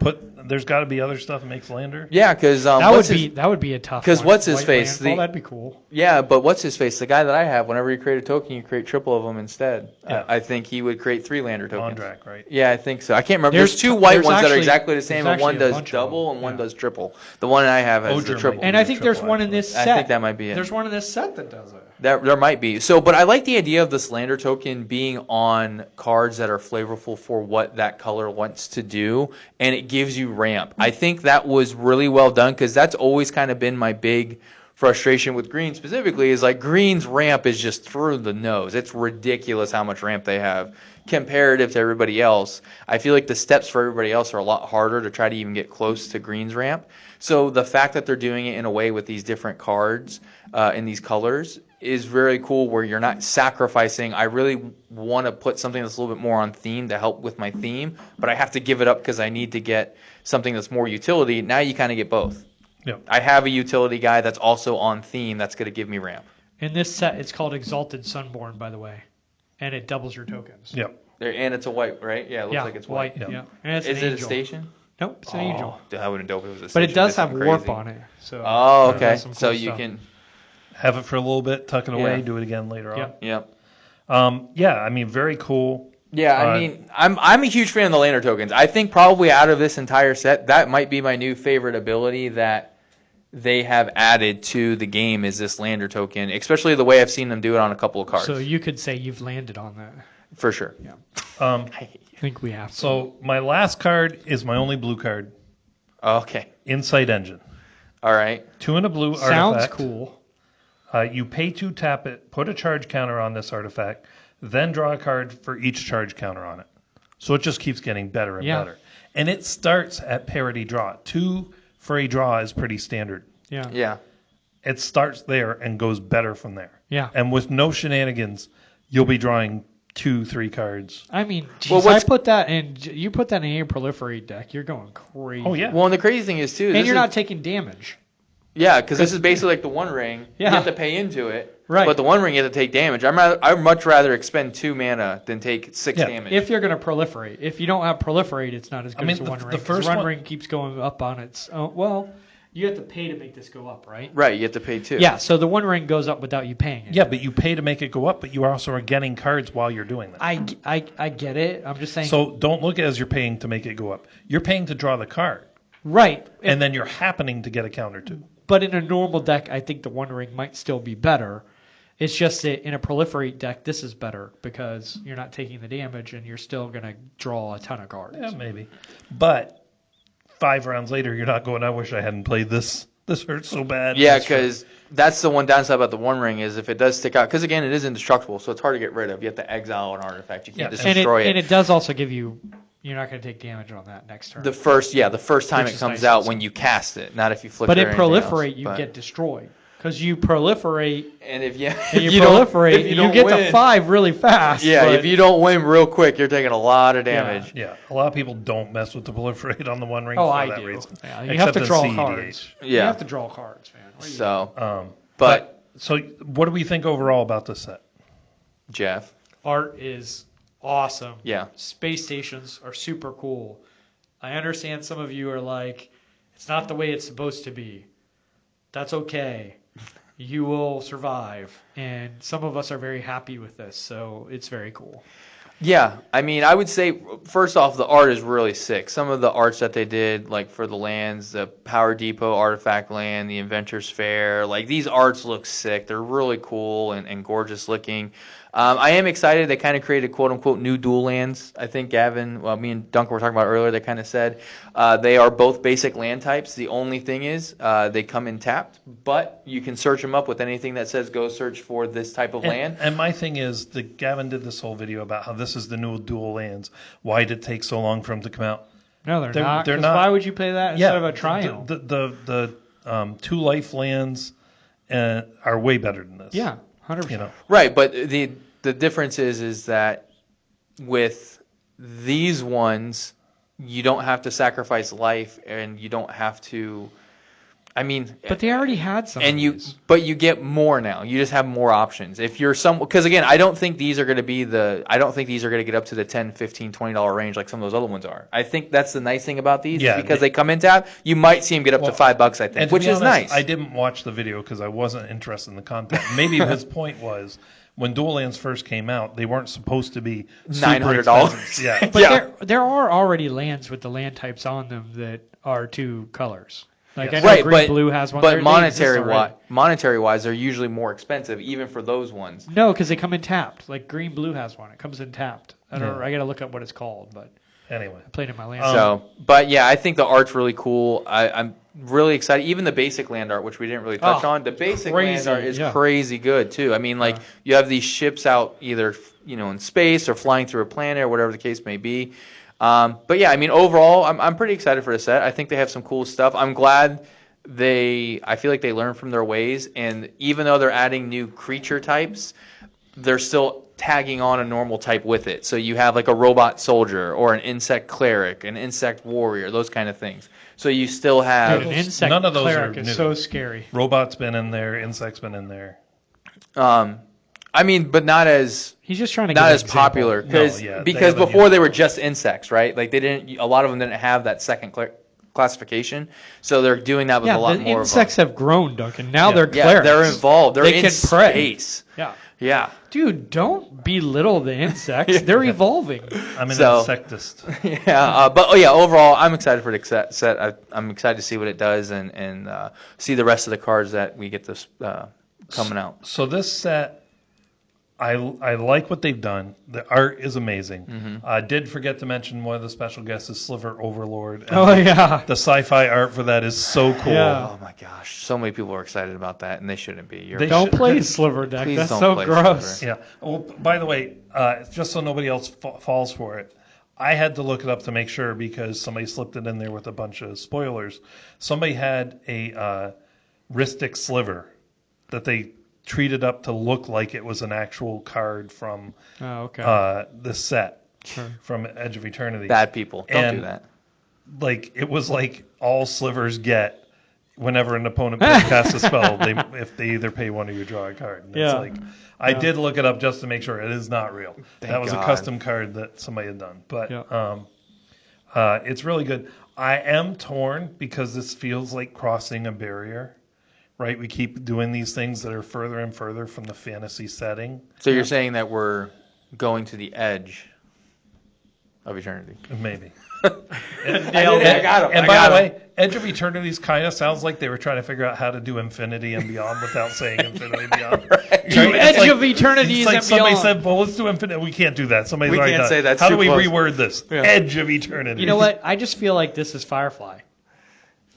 There's got to be other stuff that makes Lander. Yeah, because That would be a tough. 'Cause one. what's his White face? Landfall, The- that'd be cool. Yeah, but what's his face? The guy that I have, whenever you create a token, you create triple of them instead. Yeah. I think he would create 3 Lander tokens. Mondrak, right? Yeah, I think so. I can't remember. There's There's 2 white there's ones that are actually- exactly the same, there's and one actually a does bunch of double them. and one Yeah. does triple. The one I have has Oger the triple. might And I think there's triple, one in actually. this set. I think that might be it. There's one in this set that does it. There might be. So, but I like the idea of this Lander token being on cards that are flavorful for what that color wants to do, and it gives you ramp. I think that was really well done because that's always kind of been my big frustration with green specifically is like green's ramp is just through the nose. It's ridiculous how much ramp they have comparative to everybody else. I feel like the steps for everybody else are a lot harder to try to even get close to green's ramp. So the fact that they're doing it in a way with these different cards in these colors is very cool where you're not sacrificing. I really want to put something that's a little bit more on theme to help with my theme, but I have to give it up because I need to get something that's more utility. Now you kind of get both. Yep. I have a utility guy that's also on theme that's going to give me ramp. In this set, it's called Exalted Sunborn, by the way, and it doubles your tokens. Yep. There, and it's a white, right? Yeah, it looks like it's white. Yeah. Yeah, and it's Is an it angel. a station? Nope, it's an angel. Dude, that wouldn't dope if it was a But station. it does That's have warp crazy. on it. So Oh, it okay. has some So cool you stuff. can. Have it for a little bit, tuck it away, Yeah. do it again later on. Yep. Yep. Yeah, I mean, very cool. Yeah, I mean, I'm a huge fan of the Lander tokens. I think probably out of this entire set, that might be my new favorite ability that they have added to the game is this Lander token, especially the way I've seen them do it on a couple of cards. So you could say you've landed on that. For sure. Yeah, Um, I think we have to. so my last card is my only blue card, Okay. Insight Engine. All right. 2 and a blue Sounds artifact. cool. You pay 2, tap it, put a charge counter on this artifact, then draw a card for each charge counter on it. So it just keeps getting better and Yeah. better. And it starts at parity draw. 2 for a draw is pretty standard. Yeah. Yeah. It starts there and goes better from there. Yeah. And with no shenanigans, you'll be drawing 2, 3 cards. I mean, geez, Well, what's- I put that in. You put that in your proliferate deck. You're going crazy. Oh, yeah. Well, and the crazy thing is, too, and this you're is- not taking damage. Yeah, because this is basically like the One Ring. Yeah. You have to pay into it. Right. But the One Ring, you have to take damage. I'd much rather expend 2 mana than take 6 Yeah. damage. If you're going to proliferate, if you don't have proliferate, it's not as good I mean, as the one the ring. 'cause first one one- ring keeps going up on its. Well, you have to pay to make this go up, right? Right, you have to pay 2. Yeah. So the one ring goes up without you paying it. Yeah, but you pay to make it go up, but you also are getting cards while you're doing that. I get it. I'm just saying. So don't look at it as you're paying to make it go up. You're paying to draw the card. Right. and then you're happening to get a counter 2. But in a normal deck, I think the One Ring might still be better. It's just that in a proliferate deck, this is better because you're not taking the damage and you're still going to draw a ton of cards. Yeah, maybe. But 5 rounds later, you're not going, I wish I hadn't played this. This hurts so bad. Yeah, because that's the one downside about the One Ring is if it does stick out, because again, it is indestructible, so it's hard to get rid of. You have to exile an artifact. You can't just destroy it. And it does also give you, you're not going to take damage on that next turn. The first time Which it is comes nice out also. when you cast it, not if you flip But it in or anything proliferate, else. you But- get destroyed. Because you proliferate And if you, and you don't- proliferate, if you don't get win- to 5 really fast. Yeah, but- if you don't win real quick, you're taking a lot of damage. Yeah, a lot of people don't mess with the proliferate on the One Ring Oh, for I that do. reason. Yeah, you have Except to in draw CEDH. cards. Yeah. You have to draw cards, man. What are you So, But so, what do we think overall about this set? Jeff, Art is awesome. yeah. Space stations are super cool. I understand some of you are like, it's not the way it's supposed to be. That's okay. You will survive. And some of us are very happy with this, so it's very cool. Yeah, I mean, I would say, first off, the art is really sick. Some of the arts that they did, like for the lands, the Power Depot Artifact Land, the Inventors Fair, like these arts look sick. They're really cool and gorgeous looking. I am excited. They kind of created quote-unquote new dual lands. I think Gavin, well, me and Duncan were talking about earlier, they kind of said they are both basic land types. The only thing is they come in tapped, but you can search them up with anything that says go search for this type of land. And my thing is, that Gavin did this whole video about how this is the new dual lands. Why did it take so long for them to come out? No, they're They're- not. they're 'Cause not- Why would you play that instead of a triumph? The 2 life lands are way better than this. Yeah, 100%. You know, Right, but the difference is that with these ones, you don't have to sacrifice life, and you don't have to. I mean, But they already had some. and of you, these. but you get more now. You just have more options. If you're because again, I don't think these are going to be I don't think these are going to get up to the $10, $15, $20 range like some of those other ones are. I think that's the nice thing about these, Yeah, because they come in tab. You might see them get up to $5, I and think, to which be is honest, nice. I didn't watch the video because I wasn't interested in the content. Maybe his point was, when dual lands first came out, they weren't supposed to be super $900. expensive. Yeah, But Yeah. there are already lands with the land types on them that are 2 colors. Like Yes. I know Right, green but blue has one. but They monetary exist already. monetary wise, they're usually more expensive, even for those ones. No, because they come in tapped. Like green blue has one. It comes in tapped. I don't. Yeah. I got to look up what it's called, but anyway. I played in my land. So, but yeah, I think the art's really cool. I'm really excited. Even the basic land art, which we didn't really touch Oh, on, the basic crazy, land art is yeah. crazy good too. I mean, like you have these ships out either in space or flying through a planet or whatever the case may be. But yeah, I mean, overall, I'm pretty excited for the set. I think they have some cool stuff. I'm glad I feel like they learn from their ways, and even though they're adding new creature types, they're still tagging on a normal type with it. So you have like a robot soldier or an insect cleric, an insect warrior, those kind of things. So you still have Dude, an insect None of those cleric are is new. so scary. Robot's been in there, insect's been in there. I mean, but not as He's just trying to not give an as example. popular because No, yeah, they because haven't before used they it. were just insects, right? Like they didn't. A lot of them didn't have that second classification, so they're doing that with Yeah, a lot the more. insects have grown, Duncan. Now Yeah. they're Yeah, clerics. they're involved. They're They in can pray. space. Yeah. Yeah. Dude, don't belittle the insects. They're evolving. I'm an So- insectist. Yeah, but overall, I'm excited for the set. I'm excited to see what it does and see the rest of the cards that we get this coming out. So this set, I like what they've done. The art is amazing. I did forget to mention one of the special guests is Sliver Overlord. And Oh yeah. the sci-fi art for that is so cool. Yeah. Oh my gosh, so many people are excited about that, and they shouldn't be. They Don't should- play Sliver deck. Please That's don't so play gross. Sliver. Yeah. Well, by the way, just so nobody else falls for it, I had to look it up to make sure because somebody slipped it in there with a bunch of spoilers. Somebody had a Ristic Sliver that they treated up to look like it was an actual card from Oh, okay. this set Sure. from Edge of Eternity. Bad people, don't And- do that. Like it was like all slivers get whenever an opponent casts a spell, if they either pay one or you draw a card. And it's Yeah. like I did look it up just to make sure it is not real. Thank that was God. a custom card that somebody had done. But Yeah. it's really good. I am torn because this feels like crossing a barrier. Right? We keep doing these things that are further and further from the fantasy setting. So you're saying that we're going to the edge of Eternity. Maybe. I got him. And by the way, Edge of Eternity's kind of sounds like they were trying to figure out how to do Infinity and Beyond without saying Infinity Beyond. Edge of Eternity it's like and somebody Beyond. said, well, let's do Infinity. We can't do that. Somebody's We already can't done say it. that's How do too we close. reword this? Yeah. Edge of Eternity. You know what? I just feel like this is Firefly.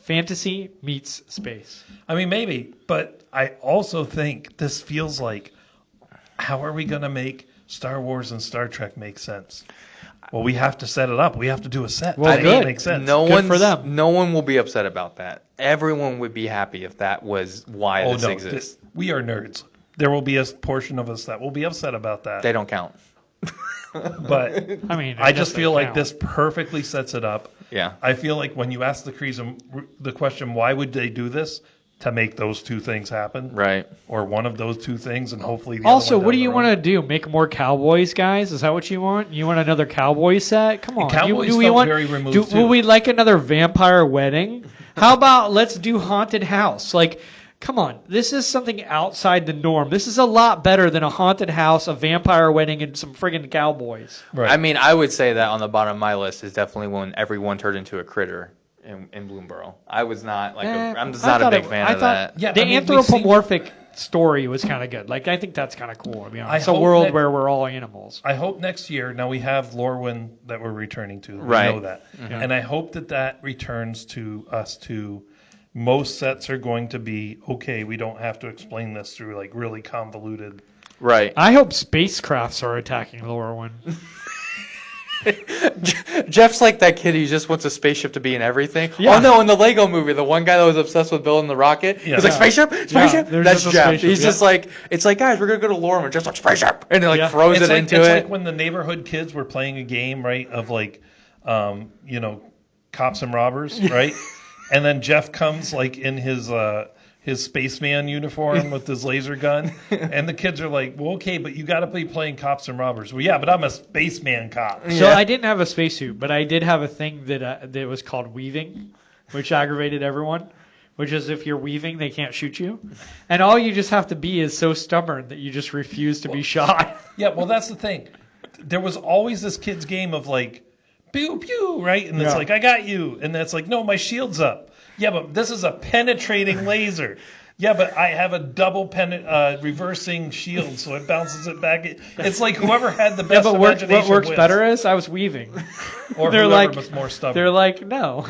Fantasy meets space. I mean, maybe, but I also think this feels like, how are we going to make Star Wars and Star Trek make sense? Well, we have to set it up. We have to do a set. Well, to good. make sense. Good for them. No one will be upset about that. Everyone would be happy if that was why this exists. We are nerds. There will be a portion of us that will be upset about that. They don't count. But I mean, I just feel like count. this perfectly sets it up. Yeah. I feel like when you ask the question, why would they do this? To make those two things happen. Right. Or one of those two things, and hopefully the Also, other one what do down you the want road. to do? Make more Cowboys, guys? Is that what you want? You want another Cowboy set? Come on. Cowboys do we felt want? very removed, Will too. we like another vampire wedding? How about let's do haunted house? Like, come on. This is something outside the norm. This is a lot better than a haunted house, a vampire wedding, and some friggin' cowboys. Right. I mean, I would say that on the bottom of my list is definitely when everyone turned into a critter in Bloomborough. I was not like I'm just not a big fan of that. Yeah, The I mean, we've seen- anthropomorphic story was kind of good. Like, I think that's kind of cool, to be honest. I It's a hope world that- where we're all animals. I hope next year, now we have Lorwyn that we're returning to. We Right. know that. And I hope that returns to us to, most sets are going to be, okay, we don't have to explain this through like really convoluted. Right. I hope spacecrafts are attacking Lorwyn. Jeff's like that kid who just wants a spaceship to be in everything. Yeah. Oh no, in the Lego movie, the one guy that was obsessed with building the rocket, Yeah. he's like, spaceship? Spaceship? there's That's just a Jeff. spaceship, He's yeah. just like, it's like, guys, we're going to go to Lorem. Jeff's like, spaceship! And he like Yeah. throws It's it like, into it's it. like when the neighborhood kids were playing a game, right, of like, cops and robbers, right? And then Jeff comes like in his spaceman uniform with his laser gun, and the kids are like, well, okay, but you got to be playing cops and robbers. Well, yeah, but I'm a spaceman cop. So Yeah. I didn't have a spacesuit, but I did have a thing that was called weaving, which aggravated everyone. Which is if you're weaving, they can't shoot you, and all you just have to be is so stubborn that you just refuse to be shot. Yeah, well, that's the thing. There was always this kid's game of like, pew pew, right? And it's Yeah. like, I got you, and then it's like, no, my shield's up. Yeah, but this is a penetrating laser. Yeah, but I have a double reversing shield, so it bounces it back. It's like whoever had the best But imagination what works wins. better is I was weaving. Or They're whoever like- was more stubborn. They're like, no,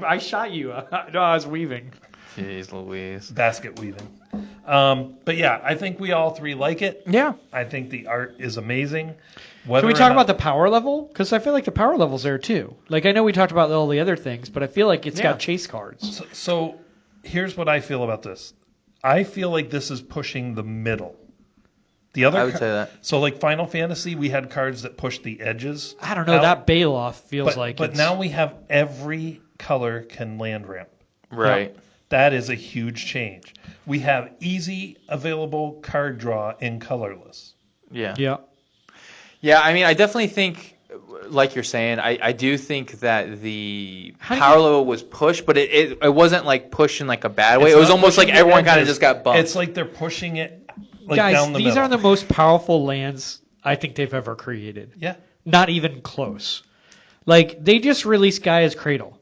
I shot you. No, I was weaving. Jeez Louise. basket weaving. But yeah, I think we all three like it. Yeah. I think the art is amazing. Can we talk about the power level? Because I feel like the power level's there too. Like I know we talked about all the other things, but I feel like it's got chase cards. So here's what I feel about this. I feel like this is pushing the middle. The other I would say that. So like Final Fantasy, we had cards that pushed the edges. I don't know. out, That Bailoff feels but, like. But it's, now we have every color can land ramp. Right. That is a huge change. We have easy available card draw in colorless. Yeah. Yeah. Yeah, I mean, I definitely think, like you're saying, I do think that the How do power you- level was pushed, but it wasn't like pushed in like a bad way. It's It was not almost like pushing the everyone kind of edges. just got bumped. It's like they're pushing it like Guys, down the these middle. are the most powerful lands I think they've ever created. Yeah. Not even close. Like they just released Gaia's Cradle.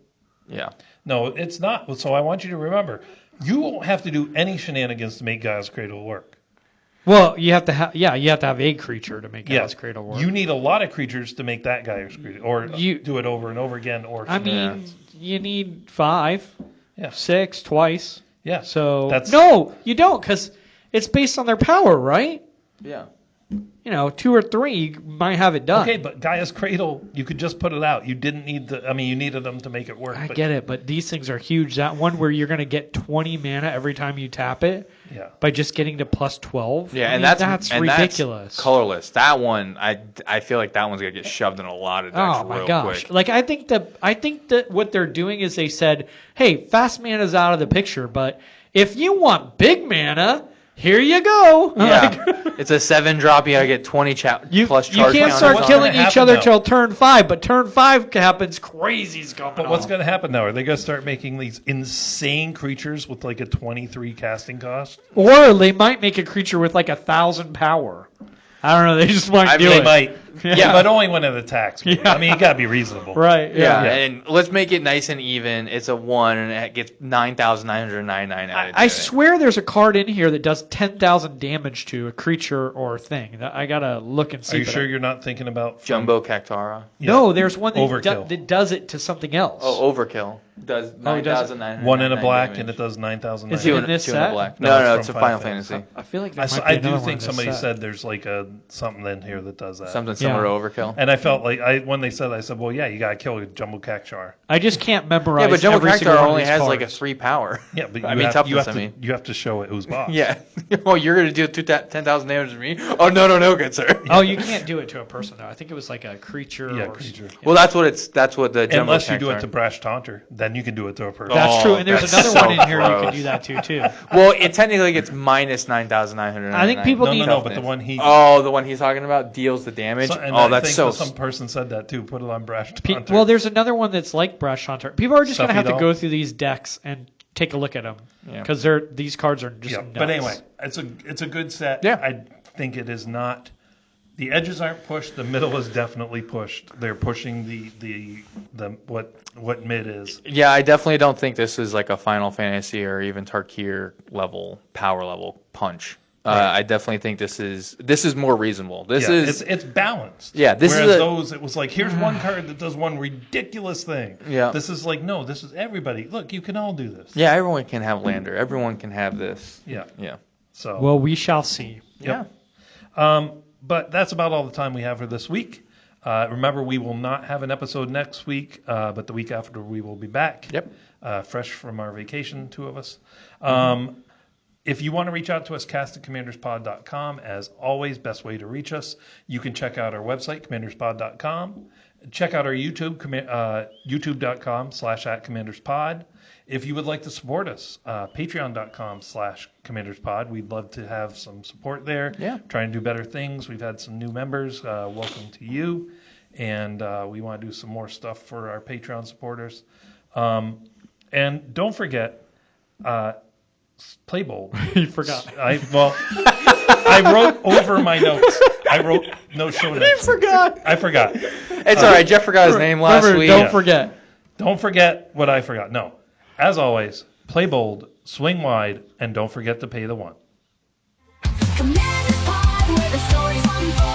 Yeah. No, it's not. So I want you to remember, you won't have to do any shenanigans to make Gaia's Cradle work. Well, you have to have you have to have a creature to make Gaia's Cradle work. You need a lot of creatures to make that Gaia's Cradle, or You- do it over and over again. Or I mean, you need 5, Yeah. 6 twice. yeah. So That's- no, you don't, because it's based on their power, right? Yeah. 2 or 3 you might have it done. Okay, but Gaia's Cradle, you could just put it out. You didn't need the. I mean, you needed them to make it work. I but, get it, but these things are huge. That one where you're going to get 20 mana every time you tap it Yeah. by just getting to plus 12. Yeah, I and mean, that's ridiculous. That's colorless. That one, I feel like that one's gonna get shoved in a lot of decks Oh my real gosh! quick. Like I think that what they're doing is they said, "Hey, fast mana's out of the picture, but if you want big mana, here you go." Yeah, it's a 7-drop. You gotta get 20 You, plus you charge can't counters start on killing it. gonna each happen, other though? till turn 5, but turn 5 happens, crazy's coming. But what's on. going to happen now? Are they going to start making these insane creatures with like a 23 casting cost? Or they might make a creature with like 1,000 power. I don't know. They just might I do mean, it. They might. Yeah, but only when it attacks. Yeah. I mean, you gotta be reasonable. Right. Yeah, Yeah. and let's make it nice and even. It's a 1, and it gets 9,999 added to I it. swear there's a card in here that does 10,000 damage to a creature or thing. I gotta look and see. Are you but sure you're not thinking about Jumbo Cactara. No, there's one Overkill. that does it to something else. Oh, Overkill. Does Oh, it does. 9,999 one in a black damage. and it does 9,000? Is it in this Two in a set? black. No, No, it's it's a from Final Final Fantasy. I feel like there might be I another do one in think this somebody set. said there's like something in here that does that. Something similar Yeah. to Overkill. And I felt like when they said, I said, well, yeah, you gotta kill a Jumbo Cactuar. I just can't memorize. Yeah, but Jumbo every single Cactuar one of only these has like a cards. 3 power. Yeah, but I mean toughness. you have to show it who's boss. Yeah. Oh, you're gonna do 10,000 damage to me? Oh no, good sir. Oh, you can't do it to a person though. I think it was like a creature. Yeah, or creature. Well, that's what the Jumbo Unless you do it Cactuar- to Brash Taunter, then you can do it to a person. That's Oh, true, and there's that's another so one in here you gross. can do that too. Well, it technically gets minus 9,999. I think people No, need. but the one he. Oh, the one he's talking about deals the damage. And oh, I that's think so. some person said that too. Put it on Brash Taunter. Well, there's another one that's like Brush Hunter. People are just gonna Stuffy have to doll? go through these decks and take a look at them Yeah. because these cards are just. yeah, nuts. but anyway, it's a good set. Yeah. I think it is not. The edges aren't pushed. The middle is definitely pushed. They're pushing the what mid is. Yeah, I definitely don't think this is like a Final Fantasy or even Tarkir level power level punch. Right. I definitely think this is more reasonable. This Yeah, is it's balanced. Yeah, this is Whereas a- those, it was like, here's one card that does one ridiculous thing. Yeah. This is like, no, this is everybody. Look, you can all do this. yeah. Everyone can have Lander. Everyone can have this. Yeah. Yeah. So. Well, we shall see. Yep. But that's about all the time we have for this week. Remember, we will not have an episode next week, but the week after we will be back. Yep. Fresh from our vacation, 2 of us. If you want to reach out to us, cast@commanderspod.com. As always, best way to reach us. You can check out our website, commanderspod.com. Check out our YouTube, youtube.com/@commanderspod. If you would like to support us, patreon.com/commanderspod. We'd love to have some support there. Yeah. Trying to do better things. We've had some new members. Welcome to you. And we want to do some more stuff for our Patreon supporters. And don't forget, play bold. You forgot. I wrote over my notes. I wrote no show notes. You forgot. I forgot. It's all right. Jeff forgot his name last Remember, week. don't forget. Don't forget what I forgot. No. As always, play bold, swing wide, and don't forget to pay the one. Commander's Pod, where the stories unfold.